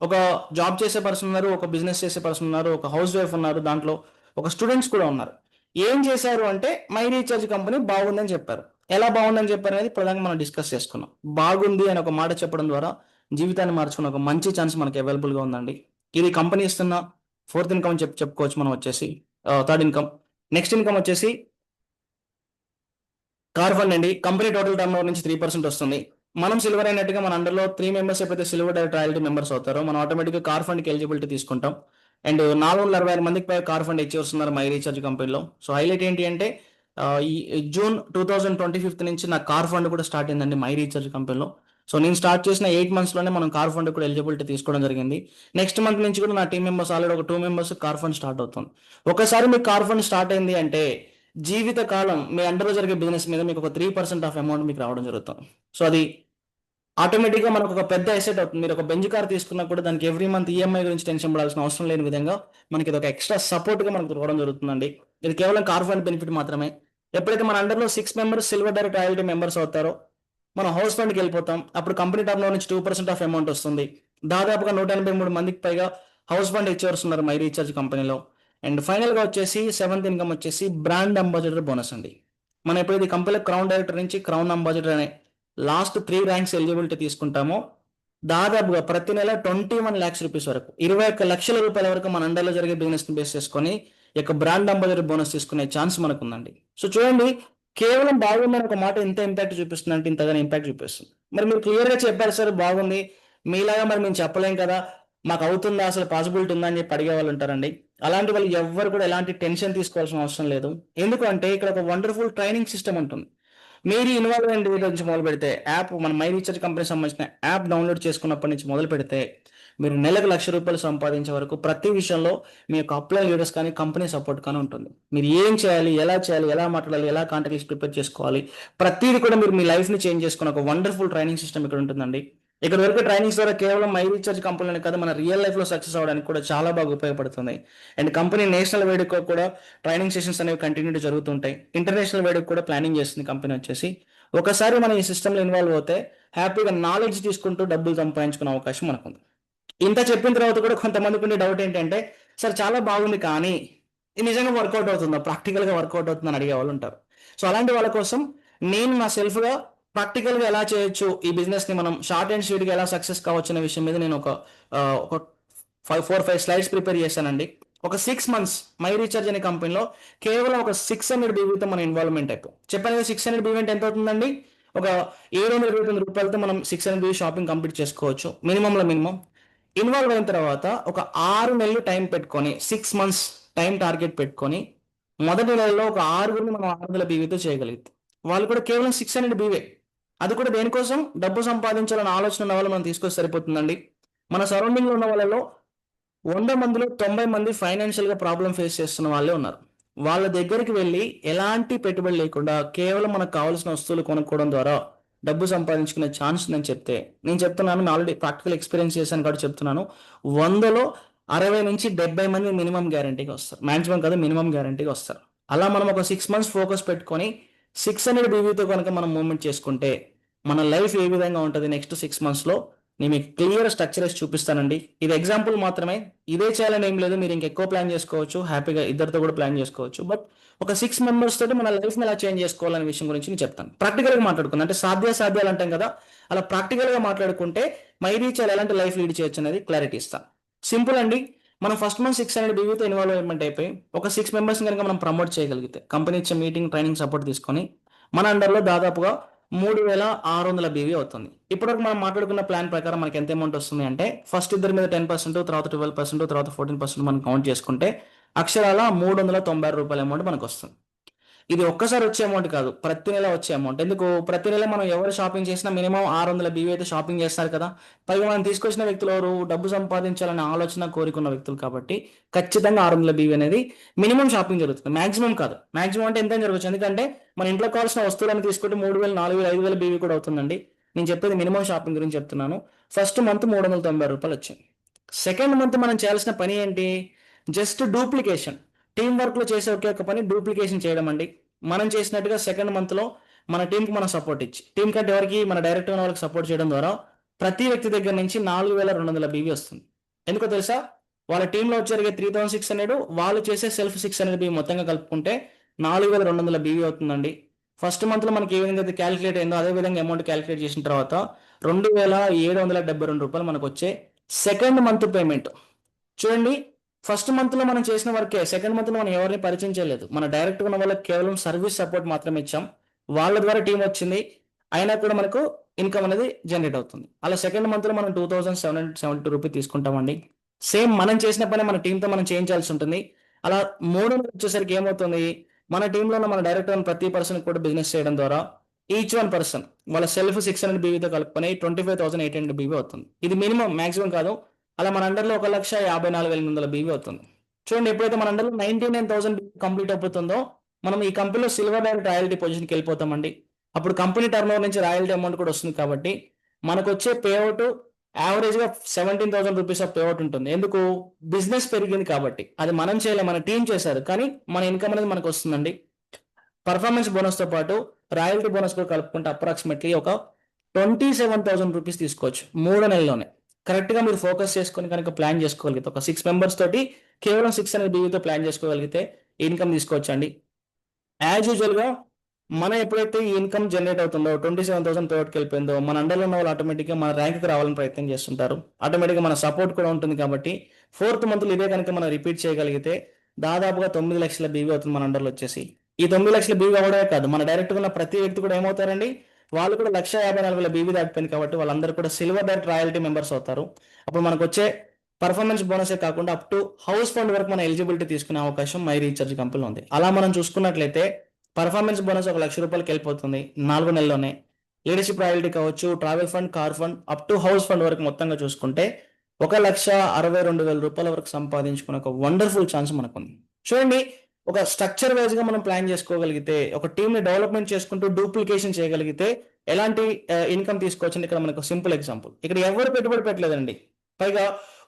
ఒక జాబ్ చేసే పర్సన్ ఉన్నారు, ఒక బిజినెస్ చేసే పర్సన్ ఉన్నారు, ఒక హౌస్ వైఫ్ ఉన్నారు, దాంట్లో ఒక స్టూడెంట్స్ కూడా ఉన్నారు. ఏం చేశారు అంటే మై రీఛార్జ్ కంపెనీ బాగుందని చెప్పారు. ఎలా బాగుందని చెప్పారు అనేది ప్రధానంగా మనం డిస్కస్ చేసుకున్నాం. బాగుంది అని ఒక మాట చెప్పడం ద్వారా జీవితాన్ని మార్చుకున్న ఒక మంచి ఛాన్స్ మనకి అవైలబుల్గా ఉందండి. ఇది కంపెనీ ఇస్తున్న ఫోర్త్ ఇన్కమ్ చెప్పుకోవచ్చు మనం. వచ్చేసి థర్డ్ ఇన్కమ్. నెక్స్ట్ ఇన్కమ్ వచ్చేసి కార్ ఫండ్ అండి. కంపెనీ టోటల్ టర్న్ ఓవర్ నుంచి 3% వస్తుంది. మనం సిల్వర్ అయినట్టుగా మన అండర్లో 3 మెంబర్స్ ఎప్పుడైతే సిల్వర్ డైరెక్ట్ రాయల్టీ మెంబర్స్ అవుతారో మనం ఆటోమేటిక్గా కార్ ఫండ్కి ఎలిజిబిలిటీ తీసుకుంటాం. అండ్ 466 మందికి పై కార్ ఫండ్ ఇచ్చి వస్తున్నారు మై రీఛార్జ్ కంపెనీలో. సో హైలైట్ ఏంటి అంటే ఈ జూన్ 2025 నుంచి నా కార్ ఫండ్ కూడా స్టార్ట్ అయిందండి మై రీఛార్జ్ కంపెనీలో. సో నేను స్టార్ట్ చేసిన 8 మంత్స్లోనే మనం కార్ ఫండ్ కూడా ఎలిజిబిలిటీ తీసుకోవడం జరిగింది. నెక్స్ట్ మంత్ నుంచి కూడా నా టీం మెంబర్స్ ఆల్రెడీ ఒక 2 మెంబర్స్ కార్ ఫండ్ స్టార్ట్ అవుతుంది. ఒకసారి మీ కార్ ఫండ్ స్టార్ట్ అయింది అంటే జీవిత కాలం మీ అండర్లో జరిగే బిజినెస్ మీద మీకు ఒక 3% ఆఫ్ అమౌంట్ మీకు రావడం జరుగుతుంది. సో అది ఆటోమేటిక్గా మనకు ఒక పెద్ద అసెట్ అవుతుంది. మీరు ఒక బెంజ్ కార్ తీసుకున్నా కూడా దానికి ఎవ్రీ మంత్ ఈఎంఐ గురించి టెన్షన్ పడాల్సిన అవసరం లేని విధంగా మనకి ఇది ఒక ఎక్స్ట్రా సపోర్ట్గా మనకు రావడం జరుగుతుందండి. ఇది కేవలం కార్ ఫండ్ బెనిఫిట్ మాత్రమే. ఎప్పుడైతే మన అండర్లో 6 members silver direct royalty members అవుతారో మనం హౌస్ ఫండ్కి వెళ్ళిపోతాం. అప్పుడు కంపెనీ టర్న్ ఓవర్ నుంచి 2% ఆఫ్ అమౌంట్ వస్తుంది. దాదాపుగా 183 మందికి పైగా హౌస్ ఫండ్ హెచ్ఓర్స్ ఉన్నారు మై రీఛార్జ్ కంపెనీలో. అండ్ ఫైనల్గా వచ్చేసి 7th ఇన్కమ్ వచ్చేసి బ్రాండ్ అంబాసిడర్ బోనస్ అండి. మనం ఎప్పుడైతే కంపెనీలో క్రౌన్ డైరెక్టర్ నుంచి క్రౌన్ అంబాసిడర్ అనే లాస్ట్ 3 ర్యాంక్స్ ఎలిజిబిలిటీ తీసుకుంటామో దాదాపుగా ప్రతి నెల 21 lakhs రూపీస్ వరకు 21 లక్షల రూపాయల వరకు మన అండర్లో జరిగే బిజినెస్ బేస్ చేసుకొని బ్రాండ్ అంబాసిడర్ బోనస్ తీసుకునే ఛాన్స్ మనకు ఉందండి. సో చూడండి, కేవలం బాగుందని ఒక మాట ఎంత ఇంపాక్ట్ చూపిస్తుంది అంటే ఇంతగానే ఇంపాక్ట్ చూపిస్తుంది. మరి మీరు క్లియర్గా చెప్పారు సార్ బాగుంది, మీలాగా మరి మేము చెప్పలేం కదా, మాకు అవుతుందా, అసలు పాసిబిలిటీ ఉందా అని చెప్పి అడిగే వాళ్ళు ఉంటారండి. అలాంటి వాళ్ళు ఎవ్వరు కూడా ఎలాంటి టెన్షన్ తీసుకోవాల్సిన అవసరం లేదు. ఎందుకంటే ఇక్కడ ఒక వండర్ఫుల్ ట్రైనింగ్ సిస్టమ్ ఉంటుంది. మీరు ఇన్వాల్వ్మెంట్ నుంచి మొదలు పెడితే యాప్ మన మై రీఛార్జ్ కంపెనీ సంబంధించిన యాప్ డౌన్లోడ్ చేసుకున్నప్పటి నుంచి మొదలు పెడితే మీరు నెలకు ₹1,00,000 సంపాదించే వరకు ప్రతి విషయంలో మీ యొక్క అప్లై లీడర్స్ కానీ కంపెనీ సపోర్ట్ కానీ ఉంటుంది. మీరు ఏం చేయాలి, ఎలా మాట్లాడాలి, ఎలా కాంటాక్ట్స్ ప్రిపేర్ చేసుకోవాలి, ప్రతిదీ కూడా మీరు మీ లైఫ్ని చేంజ్ చేసుకున్న ఒక వండర్ఫుల్ ట్రైనింగ్ సిస్టమ్ ఇక్కడ ఉంటుందండి. ఇక్కడ వరకు ట్రైనింగ్స్ ద్వారా కేవలం మై రీఛార్జ్ కంపెనీలోనే కాదు, మన రియల్ లైఫ్లో సక్సెస్ అవ్వడానికి కూడా చాలా బాగా ఉపయోగపడుతుంది. అండ్ కంపెనీ నేషనల్ వైడ్గా కూడా ట్రైనింగ్ సెషన్స్ అనేవి కంటిన్యూ జరుగుతుంటాయి. ఇంటర్నేషనల్ వైడ్గా కూడా ప్లానింగ్ చేస్తుంది కంపెనీ వచ్చేసి. ఒకసారి మనం ఈ సిస్టంలో ఇన్వాల్వ్ అవుతే హ్యాపీగా నాలెడ్జ్ తీసుకుంటూ డబ్బులు సంపాదించుకునే అవకాశం మనకుంది. ఇంత చెప్పిన తర్వాత కూడా కొంతమందికి ఉండే డౌట్ ఏంటంటే, సార్ చాలా బాగుంది కానీ ఇది నిజంగా వర్కౌట్ అవుతుందా, ప్రాక్టికల్గా వర్కౌట్ అవుతుందని అడిగే వాళ్ళు ఉంటారు. సో అలాంటి వాళ్ళ కోసం నేను నా సెల్ఫ్గా ప్రాక్టికల్గా ఎలా చేయొచ్చు, ఈ బిజినెస్ని మనం షార్ట్ అండ్ స్వీట్గా ఎలా సక్సెస్ కావచ్చు అనే విషయం మీద నేను ఒక 4-5 స్లైడ్స్ ప్రిపేర్ చేశానండి. ఒక 6 months మై రీఛార్జ్ అనే కంపెనీలో కేవలం ఒక 600 BVతో మన ఇన్వాల్వ్మెంట్ అయిపోయి చెప్పాను కదా. 600 BV అంటే ఎంత అవుతుందండి? ఒక ₹729 మనం 600 BV షాపింగ్ కంప్లీట్ చేసుకోవచ్చు మినిమంలో మినిమం. ఇన్వాల్వ్ అయిన తర్వాత ఒక 6 నెలలు టైం పెట్టుకొని 6 months టైం టార్గెట్ పెట్టుకొని మొదటి నెలలో ఒక 6గురిని మనం 600 BVతో చేయగలిగితే వాళ్ళు కూడా కేవలం 600 BV. అది కూడా దేనికోసం? డబ్బు సంపాదించాలన్న ఆలోచన ఉన్న వాళ్ళు మనం తీసుకొస్తే సరిపోతుందండి. మన సరౌండింగ్లో ఉన్న వాళ్ళలో 100 మందిలో 90 మంది ఫైనాన్షియల్గా ప్రాబ్లం ఫేస్ చేస్తున్న వాళ్ళే ఉన్నారు. వాళ్ళ దగ్గరికి వెళ్ళి ఎలాంటి పెట్టుబడి లేకుండా కేవలం మనకు కావాల్సిన వస్తువులు కొనుక్కోవడం ద్వారా డబ్బు సంపాదించుకునే ఛాన్స్ నేను చెప్తే, నేను చెప్తున్నాను, నేను ఆల్రెడీ ప్రాక్టికల్ ఎక్స్పీరియన్స్ చేశాను కాబట్టి చెప్తున్నాను, 100లో 60 నుంచి 70 మంది మినిమం గ్యారంటీగా వస్తారు. మ్యాక్సిమం కాదు, మినిమం గ్యారంటీగా వస్తారు. అలా మనం ఒక 6 months ఫోకస్ పెట్టుకొని 600 BVతో కనుక మనం మూవ్మెంట్ చేసుకుంటే మన లైఫ్ ఏ విధంగా ఉంటుంది నెక్స్ట్ 6 monthsలో నేను మీకు క్లియర్ స్ట్రక్చర్స్ చూపిస్తానండి. ఇది ఎగ్జాంపుల్ మాత్రమే, ఇదే చేయాలని ఏం లేదు. మీరు ఇంకెక్కువ ప్లాన్ చేసుకోవచ్చు, హ్యాపీగా ఇద్దరితో కూడా ప్లాన్ చేసుకోవచ్చు. బట్ ఒక 6 members తోటి మన లైఫ్ని ఎలా చేంజ్ చేసుకోవాలనే విషయం గురించి నేను చెప్తాను. ప్రాక్టికల్గా మాట్లాడుకుందాం, అంటే సాధ్యాలు అంటాం కదా, అలా ప్రాక్టికల్గా మాట్లాడుకుంటే మై రీఛార్జ్ ఎలాంటి లైఫ్ లీడ్ చేయొచ్చు అనేది క్లారిటీ ఇస్తాను. సింపుల్ అండి. మనం ఫస్ట్ మంత్ 600 BVతో ఇన్వాల్వ్మెంట్ అయిపోయి ఒక 6 members కనుక మనం ప్రమోట్ చేయగలిగితే కంపెనీ ఇచ్చే మీటింగ్ ట్రైనింగ్ సపోర్ట్ తీసుకొని మన అండర్లో దాదాపుగా 3,600 BV అవుతుంది. ఇప్పటివరకు మనం మాట్లాడుకున్న ప్లాన్ ప్రకారం మనకి ఎంత అమౌంట్ వస్తుంది అంటే, ఫస్ట్ ఇద్దరి మీద 10%, తర్వాత 12%, తర్వాత 14% మనం కౌంట్ చేసుకుంటే అక్షరాల ₹396 అమౌంట్ మనకు వస్తుంది. ఇది ఒక్కసారి వచ్చే అమౌంట్ కాదు, ప్రతి నెల వచ్చే అమౌంట్. ఎందుకు? ప్రతి నెల మనం ఎవరు షాపింగ్ చేసినా మినిమం 600 BV అయితే షాపింగ్ చేస్తారు కదా. పైగా మనం తీసుకొచ్చిన వ్యక్తులు ఎవరు? డబ్బు సంపాదించాలనే ఆలోచన కోరుకున్న వ్యక్తులు కాబట్టి ఖచ్చితంగా 600 BV అనేది మినిమం షాపింగ్ జరుగుతుంది, మాక్సిమం కాదు. మాక్సిమం అంటే ఎంత జరగచ్చు, ఎందుకంటే మన ఇంట్లో కావాల్సిన వస్తువులను తీసుకుంటే 3,000, 4,000, 5,000 BV కూడా అవుతుందండి. నేను చెప్పేది మినిమం షాపింగ్ గురించి చెప్తున్నాను. ఫస్ట్ మంత్ ₹390 వచ్చింది. సెకండ్ మంత్ మనం చేయాల్సిన పని ఏంటి? Just duplication. టీం వర్క్లో చేసే ఒకే ఒక పని డూప్లికేషన్ చేయడం అండి. మనం చేసినట్టుగా సెకండ్ మంత్లో మన టీంకి మనం సపోర్ట్ ఇచ్చి, టీం కంటే ఎవరికి, మన డైరెక్ట్ ఉన్న వాళ్ళకి సపోర్ట్ చేయడం ద్వారా ప్రతి వ్యక్తి దగ్గర నుంచి 4,200 BV వస్తుంది. ఎందుకో తెలుసా? వాళ్ళ టీంలో వచ్చే 3,600, వాళ్ళు చేసే సెల్ఫ్ 600 BV మొత్తంగా కలుపుకుంటే 4,200 BV అవుతుందండి. ఫస్ట్ మంత్లో మనకి ఏ విధంగా అయితే క్యాలిక్యులేట్ అయిందో అదే విధంగా అమౌంట్ క్యాలిక్యులేట్ చేసిన తర్వాత ₹2,772 మనకు వచ్చే సెకండ్ మంత్ పేమెంట్. చూడండి, ఫస్ట్ మంత్లో మనం చేసిన వర్కే సెకండ్ మంత్లో మనం ఎవరిని పరిచయం చేయలేదు. మన డైరెక్ట్ ఉన్న వాళ్ళకి కేవలం సర్వీస్ సపోర్ట్ మాత్రమే ఇచ్చాం. వాళ్ళ ద్వారా టీం వచ్చింది, అయినా కూడా మనకు ఇన్కమ్ అనేది జనరేట్ అవుతుంది. అలా సెకండ్ మంత్లో మనం ₹2,772 తీసుకుంటామండి. సేమ్ మనం చేసిన పని మన టీంతో మనం చేయించాల్సి ఉంటుంది. అలా 3 నెలలు వచ్చేసరికి ఏమవుతుంది, మన టీంలో ఉన్న మన డైరెక్టర్ ఉన్న ప్రతి పర్సన్ కూడా బిజినెస్ చేయడం ద్వారా ఈచ్ వన్ పర్సన్ వాళ్ళ సెల్ఫ్ 600 BVతో కలుపుకొని 25,800 BV అవుతుంది. ఇది మినిమం, మాక్సిమం కాదు. అలా మన అండర్లో 1,54,800 BV అవుతుంది. చూడండి, ఎప్పుడైతే మన అండర్లో 99,000 కంప్లీట్ అయిపోతుందో మనం ఈ కంపెనీలో సిల్వర్ డైరెక్ట్ రాయల్టీ పొజిషన్కి వెళ్ళిపోతామండి. అప్పుడు కంపెనీ టర్న్ ఓవర్ నుంచి రాయల్టీ అమౌంట్ కూడా వస్తుంది. కాబట్టి మనకు వచ్చే పేఅవుట్ యావరేజ్గా ₹17,000 ఆఫ్ పేఅవుట్ ఉంటుంది. ఎందుకు? బిజినెస్ పెరిగింది కాబట్టి. అది మనం చేయలేం, మన టీం చేశారు, కానీ మన ఇన్కమ్ అనేది మనకు వస్తుందండి. పర్ఫార్మెన్స్ బోనస్తో పాటు రాయల్టీ బోనస్ కూడా కలుపుకుంటే అప్రాక్సిమేట్లీ ఒక ₹27,000 తీసుకోవచ్చు 3 నెలల్లోనే. కరెక్ట్గా మీరు ఫోకస్ చేసుకొని కనుక ప్లాన్ చేసుకోగలిగితే ఒక 6 members తోటి కేవలం 600 BVతో ప్లాన్ చేసుకోగలిగితే ఇన్కమ్ తీసుకోవచ్చు అండి. యాజ్ యూజువల్గా మనం ఎప్పుడైతే ఈ ఇన్కమ్ జనరేట్ అవుతుందో 27,000 తోటికి వెళ్ళిపోయిందో మన అండర్లో ఉన్న వాళ్ళు ఆటోమేటిక్గా మన ర్యాంక్కి రావాలని ప్రయత్నం చేస్తుంటారు. ఆటోమేటిక్గా మన సపోర్ట్ కూడా ఉంటుంది కాబట్టి ఫోర్త్ మంత్లో ఇదే కనుక మనం రిపీట్ చేయగలిగితే దాదాపుగా 9 లక్షల బీవీ అవుతుంది మన అండర్లో వచ్చేసి. ఈ 9 లక్షల బీవీ అవ్వడమే కాదు, మన డైరెక్ట్గా ఉన్న ప్రతి వ్యక్తి కూడా ఏమవుతారండి, వాళ్ళు కూడా 1,54,000 బీవీ దాటిపోయింది కాబట్టి వాళ్ళందరూ కూడా సిల్వర్ డైరెక్ట్ రాయల్టీ మెంబర్స్ అవుతారు. అప్పుడు మనకు వచ్చే పర్ఫార్మెన్స్ బోనసే కాకుండా అప్ టు హౌస్ ఫండ్ వరకు మన ఎలిజిబిలిటీ తీసుకునే అవకాశం మై రీఛార్జ్ కంపెనీలో ఉంది. అలా మనం చూసుకున్నట్లయితే పర్ఫార్మెన్స్ బోనస్ 1,00,000 రూపాయలకి వెళ్ళిపోతుంది 4 నెలల్లోనే. లీడర్షిప్ రాయల్టీ కావచ్చు, travel fund, car fund, up to house fund వరకు మొత్తంగా చూసుకుంటే 1,62,000 రూపాయల వరకు సంపాదించుకునే ఒక వండర్ఫుల్ ఛాన్స్ మనకుంది. చూడండి, ఒక స్ట్రక్చర్ వైజ్ గా మనం ప్లాన్ చేసుకోగలిగితే, ఒక టీమ్ ని డెవలప్మెంట్ చేసుకుంటూ డూప్లికేషన్ చేయగలిగితే ఎలాంటి ఇన్కమ్ తీసుకోవచ్చు. ఇక్కడ మనకు సింపుల్ ఎగ్జాంపుల్, ఇక్కడ ఎవరు పెట్టుబడి పెట్టలేదండి. పైగా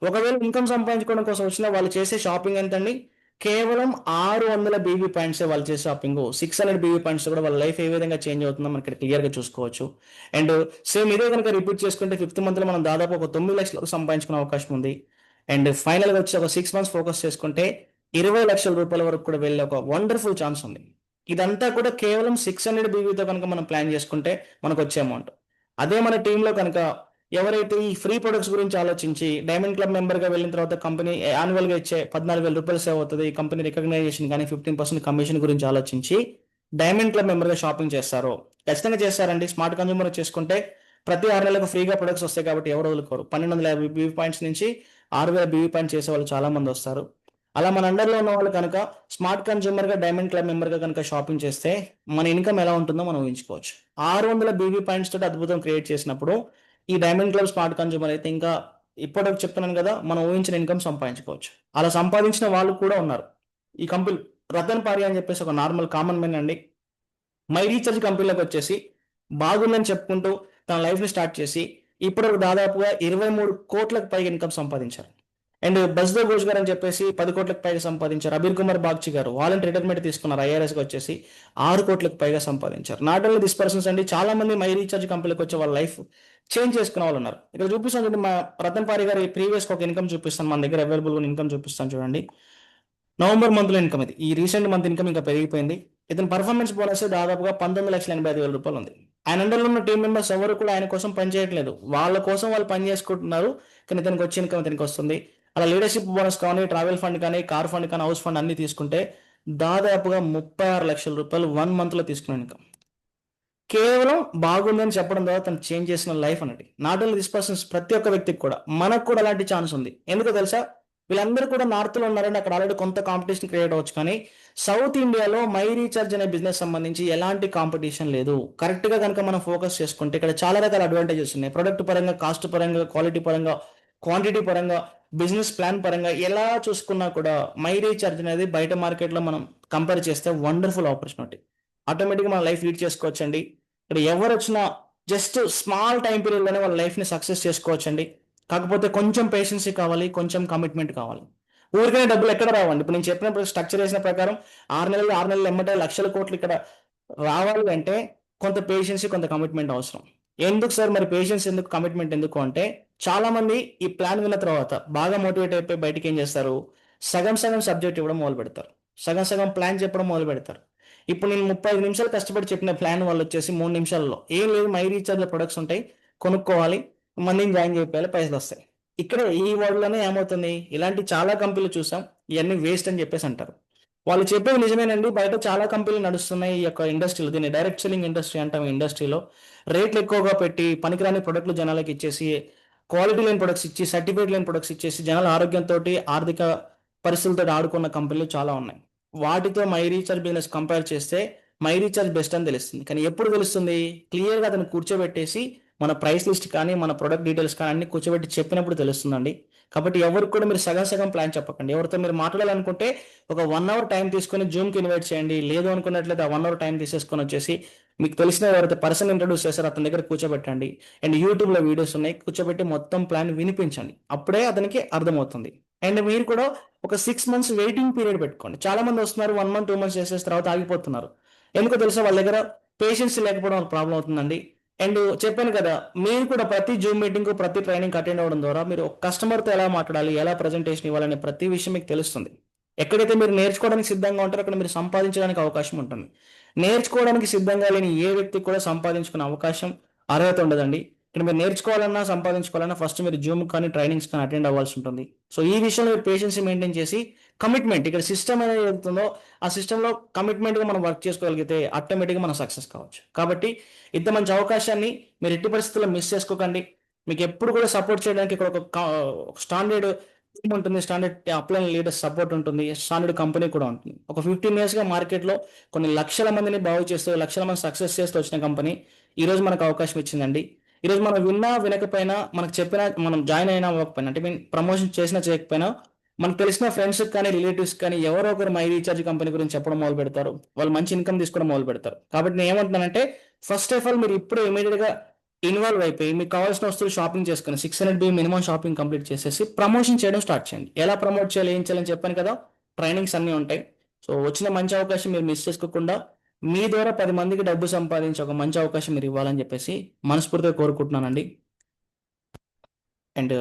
ఒకవేళ ఇన్కమ్ సంపాదించుకోవడం కోసం వచ్చినా వాళ్ళు చేసే షాపింగ్ ఎంతండి, కేవలం 600 బీబీ పాయింట్స్ వాళ్ళు చేసే షాపింగ్. 600 బీబీ పాయింట్స్ కూడా వాళ్ళ లైఫ్ ఏ విధంగా చేంజ్ అవుతుందో మనకి ఇక్కడ క్లియర్ గా చూసుకోవచ్చు. అండ్ సేమ్ ఇదే కనుక రిపీట్ చేసుకుంటే ఫిఫ్త్ మంత్ లో మనం దాదాపు ఒక 9 లక్షలకు సంపాదించుకునే అవకాశం ఉంది. అండ్ ఫైనల్ గా వచ్చి ఒక 6 మంత్స్ ఫోకస్ చేసుకుంటే 20 లక్షల రూపాయల వరకు కూడా వెళ్ళే ఒక వండర్ఫుల్ ఛాన్స్ ఉంది. ఇదంతా కూడా కేవలం 600 బీవీతో కనుక మనం ప్లాన్ చేసుకుంటే మనకు వచ్చే అమౌంట్. అదే మన టీంలో కనుక ఎవరైతే ఈ ఫ్రీ ప్రొడక్ట్స్ గురించి ఆలోచించి డైమండ్ క్లబ్ మెంబర్ గా వెళ్ళిన తర్వాత కంపెనీ యాన్యువల్ గా ఇచ్చే 14,000 రూపాయలు సేవ్ అవుతుంది, ఈ కంపెనీ రికగ్నైజేషన్ కానీ 15% కమిషన్ గురించి ఆలోచించి డైమండ్ క్లబ్ మెంబర్ గా షాపింగ్ చేస్తారో, ఖచ్చితంగా చేస్తారండి. స్మార్ట్ కన్జ్యూమర్ చేసుకుంటే ప్రతి 6 నెలలకు ఫ్రీగా ప్రొడక్ట్స్ వస్తాయి కాబట్టి ఎవరు వదులుకోరు. 1,250 బీవీ పాయింట్స్ నుంచి 6,000 బీవీ పాయింట్స్ చేసే వాళ్ళు చాలా మంది వస్తారు. అలా మన అండర్లో ఉన్న వాళ్ళు కనుక స్మార్ట్ కన్జ్యూమర్ గా డైమండ్ క్లబ్ మెంబర్ గా కనుక షాపింగ్ చేస్తే మన ఇన్కమ్ ఎలా ఉంటుందో మనం ఊహించుకోవచ్చు. 600 బీవీ పాయింట్స్ తోటి అద్భుతం క్రియేట్ చేసినప్పుడు ఈ డైమండ్ క్లబ్ స్మార్ట్ కన్జ్యూమర్ అయితే ఇంకా ఇప్పటివరకు చెప్తున్నాను కదా, మనం ఊహించిన ఇన్కమ్ సంపాదించుకోవచ్చు. అలా సంపాదించిన వాళ్ళు కూడా ఉన్నారు. ఈ కంపెనీ రతన్ పారియా అని చెప్పేసి ఒక నార్మల్ కామన్ మెన్ అండి, మై రీఛార్జ్ కంపెనీలోకి వచ్చేసి బాగుందని చెప్పుకుంటూ తన లైఫ్ ని స్టార్ట్ చేసి ఇప్పటివరకు దాదాపుగా 23 కోట్లకు పైగా ఇన్కమ్ సంపాదించారు. అండ్ బస్దో ఘోష్ గారు అని చెప్పేసి 10 కోట్లకు పైగా సంపాదించారు. అబీర్ కుమార్ బాగ్చి గారు వాలంటీ రిటైర్మెంట్ తీసుకున్నారు, ఐఆర్ఎస్ గా వచ్చేసి 6 కోట్లకు పైగా సంపాదించారు. నాట్ ఓన్లీ దిస్ పర్సన్స్ అండి, చాలా మంది మై రీఛార్జ్ కంపెనీకి వచ్చే వాళ్ళ లైఫ్ చేంజ్ చేసుకునే వాళ్ళు ఉన్నారు. ఇక్కడ చూపిస్తాను చూడండి, మా రతన్ పారి గారి ప్రీవియస్ ఒక ఇన్కమ్ చూపిస్తాను, మన దగ్గర అవైలబుల్ ఇన్కమ్ చూపిస్తాను చూడండి. నవంబర్ మంత్ లో ఇన్కమ్ ఇది, ఈ రీసెంట్ మంత్ ఇన్కమ్ ఇంకా పెరిగిపోయింది. ఇతని పర్ఫార్మెన్స్ బోనస్ దాదాపుగా 19,85,000 రూపాయలు ఉంది. ఆయన అండర్లో ఉన్న టీం మెంబర్స్ ఎవరు కూడా ఆయన కోసం పని చేయట్లేదు, వాళ్ళ కోసం వాళ్ళు పని చేసుకుంటున్నారు. కానీ ఇతనికి వచ్చే ఇన్కమ్ ఇతనికి వస్తుంది. అలా లీడర్షిప్ బోనస్ కానీ, ట్రావెల్ ఫండ్ కానీ, కార్ ఫండ్ కానీ, హౌస్ ఫండ్ అన్ని తీసుకుంటే దాదాపుగా 36 లక్షల రూపాయలు 1 మంత్ లో తీసుకున్న ఇన్కమ్. కేవలం బాగుందని చెప్పడం ద్వారా తను చేంజ్ చేసిన లైఫ్ అన్నది. నాట్ ఓన్లీ దిస్ పర్సన్స్, ప్రతి ఒక్క వ్యక్తికి కూడా, మనకు కూడా అలాంటి ఛాన్స్ ఉంది. ఎందుకో తెలుసా, వీళ్ళందరూ కూడా నార్త్ లో ఉన్నారండి, అక్కడ ఆల్రెడీ కొంత కాంపిటీషన్ క్రియేట్ అవ్వచ్చు. కానీ సౌత్ ఇండియాలో మై రీఛార్జ్ అనే బిజినెస్ సంబంధించి ఎలాంటి కాంపిటీషన్ లేదు. కరెక్ట్ గా కనుక మనం ఫోకస్ చేసుకుంటే ఇక్కడ చాలా రకాల అడ్వాంటేజెస్ ఉన్నాయి. ప్రొడక్ట్ పరంగా, కాస్ట్ పరంగా, క్వాలిటీ పరంగా, క్వాంటిటీ పరంగా, బిజినెస్ ప్లాన్ పరంగా ఎలా చూసుకున్నా కూడా మై రీఛార్జ్ అనేది బయట మార్కెట్ లో మనం కంపేర్ చేస్తే వండర్ఫుల్ ఆపర్చునిటీ. ఆటోమేటిక్గా మన లైఫ్ లీడ్ చేసుకోవచ్చండి. ఇక్కడ ఎవరు వచ్చినా జస్ట్ స్మాల్ టైం పీరియడ్లోనే వాళ్ళ లైఫ్ని సక్సెస్ చేసుకోవచ్చండి. కాకపోతే కొంచెం పేషెన్సీ కావాలి, కొంచెం కమిట్మెంట్ కావాలి. ఊరికనే డబ్బులు ఎక్కడ రావండి. ఇప్పుడు నేను చెప్పినప్పుడు స్ట్రక్చర్ వేసిన ప్రకారం 6 నెలలు ఎమ్మటే లక్షల కోట్లు ఇక్కడ రావాలి అంటే కొంత పేషెన్సీ, కొంత కమిట్మెంట్ అవసరం. ఎందుకు సార్ మరి పేషెన్స్ ఎందుకు, కమిట్మెంట్ ఎందుకు అంటే, చాలా మంది ఈ ప్లాన్ విన్న తర్వాత బాగా మోటివేట్ అయిపోయి బయటికి ఏం చేస్తారు, సగం సగం సబ్జెక్ట్ ఇవ్వడం మొదలు పెడతారు, సగం సగం ప్లాన్ చెప్పడం మొదలు పెడతారు. ఇప్పుడు నేను 35 నిమిషాలు కష్టపడి చెప్పిన ప్లాన్ వాళ్ళు వచ్చేసి 3 నిమిషాల్లో, ఏం లేదు మై రీఛార్జ్ ప్రొడక్ట్స్ ఉంటాయి, కొనుక్కోవాలి, మందిని జాయిన్ చేయాలి, పైసలు వస్తాయి. ఇక్కడ ఈ వరల్డ్లోనే ఏమవుతుంది, ఇలాంటి చాలా కంపెనీలు చూసాం, ఇవన్నీ వేస్ట్ అని చెప్పేసి అంటారు. వాళ్ళు చెప్పేది నిజమేనండి, బయట చాలా కంపెనీలు నడుస్తున్నాయి ఈ యొక్క ఇండస్ట్రీలో. దీన్ని డైరెక్ట్ సెల్లింగ్ ఇండస్ట్రీ అంటాం. ఈ ఇండస్ట్రీలో రేట్లు ఎక్కువగా పెట్టి పనికిరాని ప్రొడక్ట్లు జనాలకు ఇచ్చేసి, క్వాలిటీ లేని ప్రొడక్ట్స్ ఇచ్చి, సర్టిఫికేట్ లేని ప్రొడక్ట్స్ ఇచ్చేసి జనాల ఆరోగ్యంతో, ఆర్థిక పరిస్థితులతో ఆడుకున్న కంపెనీలు చాలా ఉన్నాయి. వాటితో మై రీఛార్జ్ బిజినెస్ కంపేర్ చేస్తే మై రీఛార్జ్ బెస్ట్ అని తెలుస్తుంది. కానీ ఎప్పుడు తెలుస్తుంది, క్లియర్గా అతను కూర్చోబెట్టేసి మన ప్రైస్ లిస్ట్ కానీ, మన ప్రొడక్ట్ డీటెయిల్స్ కానీ అన్ని కూర్చోబెట్టి చెప్పినప్పుడు తెలుస్తుందండి. కాబట్టి ఎవరికి కూడా మీరు సగం సగం ప్లాన్ చెప్పకండి. ఎవరితో మీరు మాట్లాడాలనుకుంటే ఒక 1 అవర్ టైం తీసుకొని జూమ్కి ఇన్వైట్ చేయండి. లేదు అనుకున్నట్లయితే ఆ 1 అవర్ టైం తీసేసుకొని వచ్చేసి మీకు తెలిసిన ఎవరైతే పర్సన్ ఇంట్రడ్యూస్ చేస్తారో అతని దగ్గర కూర్చోబెట్టండి. అండ్ యూట్యూబ్లో వీడియోస్ ఉన్నాయి, కూర్చోబెట్టి మొత్తం ప్లాన్ వినిపించండి. అప్పుడే అతనికి అర్థమవుతుంది. అండ్ మీరు కూడా ఒక 6 మంత్స్ వెయిటింగ్ పీరియడ్ పెట్టుకోండి. చాలా మంది వస్తున్నారు 1 మంత్ 2 మంత్స్ చేసేసిన తర్వాత ఆగిపోతున్నారు. ఎందుకో తెలుసా, వాళ్ళ దగ్గర పేషెన్స్ లేకపోవడం ప్రాబ్లం అవుతుందండి. అండ్ చెప్పాను కదా, మీరు కూడా ప్రతి జూమ్ మీటింగ్, ప్రతి ట్రైనింగ్ అటెండ్ అవ్వడం ద్వారా మీరు ఒక కస్టమర్తో ఎలా మాట్లాడాలి, ఎలా ప్రజెంటేషన్ ఇవ్వాలనే ప్రతి విషయం మీకు తెలుస్తుంది. ఎక్కడైతే మీరు నేర్చుకోవడానికి సిద్ధంగా ఉంటారో అక్కడ మీరు సంపాదించడానికి అవకాశం ఉంటుంది. నేర్చుకోవడానికి సిద్ధంగా లేని ఏ వ్యక్తికి కూడా సంపాదించుకునే అవకాశం, అర్హత ఉండదండి. ఇక్కడ మీరు నేర్చుకోవాలన్నా, సంపాదించుకోవాలన్నా ఫస్ట్ మీరు జూమ్ కానీ, ట్రైనింగ్స్ కానీ అటెండ్ అవ్వాల్సి ఉంటుంది. సో, ఈ విషయంలో మీరు పేషెన్సీ మెయింటైన్ చేసి కమిట్మెంట్ ఇక్కడ సిస్టమ్ అనేది ఏదైతుందో ఆ సిస్టమ్‌లో కమిట్మెంట్‌గా మనం వర్క్ చేసుకోగలిగితే ఆటోమేటిక్‌గా మనం సక్సెస్ కావచ్చు. కాబట్టి ఇంత మంచి అవకాశాన్ని మీరు ఎట్టి పరిస్థితుల్లో మిస్ చేసుకోకండి. మీకెప్పుడు కూడా సపోర్ట్ చేయడానికి ఇక్కడ ఒక స్టాండర్డ్ టీమ్ ఉంటుంది. స్టాండర్డ్ అప్లైన్ లీడర్స్ సపోర్ట్ ఉంటుంది. స్టాండర్డ్ కంపెనీ కూడా ఉంటుంది. ఒక 15 ఇయర్స్‌గా మార్కెట్‌లో కొన్ని లక్షల మందిని బాగు చేస్తూ, లక్షల మంది సక్సెస్ చేస్తూ వచ్చిన కంపెనీ ఈరోజు మనకు అవకాశం ఇచ్చిందండి. ఈరోజు మనం విన్నా, వినకపోయినా, మనకు చెప్పినా, మనం జాయిన్ అయినా అవ్వకపోయినా, అంటే ప్రమోషన్ చేసినా, చేయకపోయినా మనకు తెలిసిన ఫ్రెండ్స్‌కి కానీ, రిలేటివ్స్‌కి కానీ ఎవరో ఒకరు మై రీచార్జ్ కంపెనీ గురించి చెప్పడం మొదలుపెడతారు. వాళ్ళు మంచి ఇన్‌కమ్ తీసుకోవడం మొదలుపెడతారు. కాబట్టి నేను ఏమంటున్నానంటే ఫస్ట్ ఆఫ్ ఆల్ మీరు ఇప్పుడే ఇమ్మీడియేట్‌గా ఇన్వాల్వ్ అయిపోయి మీకు కావాల్సిన వస్తువులు షాపింగ్ చేసుకొని 600 బిల్ మినిమం షాపింగ్ కంప్లీట్ చేసేసి ప్రమోషన్ చేయడం స్టార్ట్ చేయండి. ఎలా ప్రమోట్ చేయాలి, ఏం చేయాలని చెప్పాను కదా! ట్రైనింగ్స్ అన్నీ ఉంటాయి. సో, వచ్చిన మంచి అవకాశం మీరు మిస్ చేసుకోకుండా మీ ద్వారా 10 మందికి డబ్బు సంపాదించే ఒక మంచి అవకాశం మీరు ఇవ్వాలని చెప్పేసి మనస్ఫూర్తిగా కోరుకుంటున్నానండి. అండ్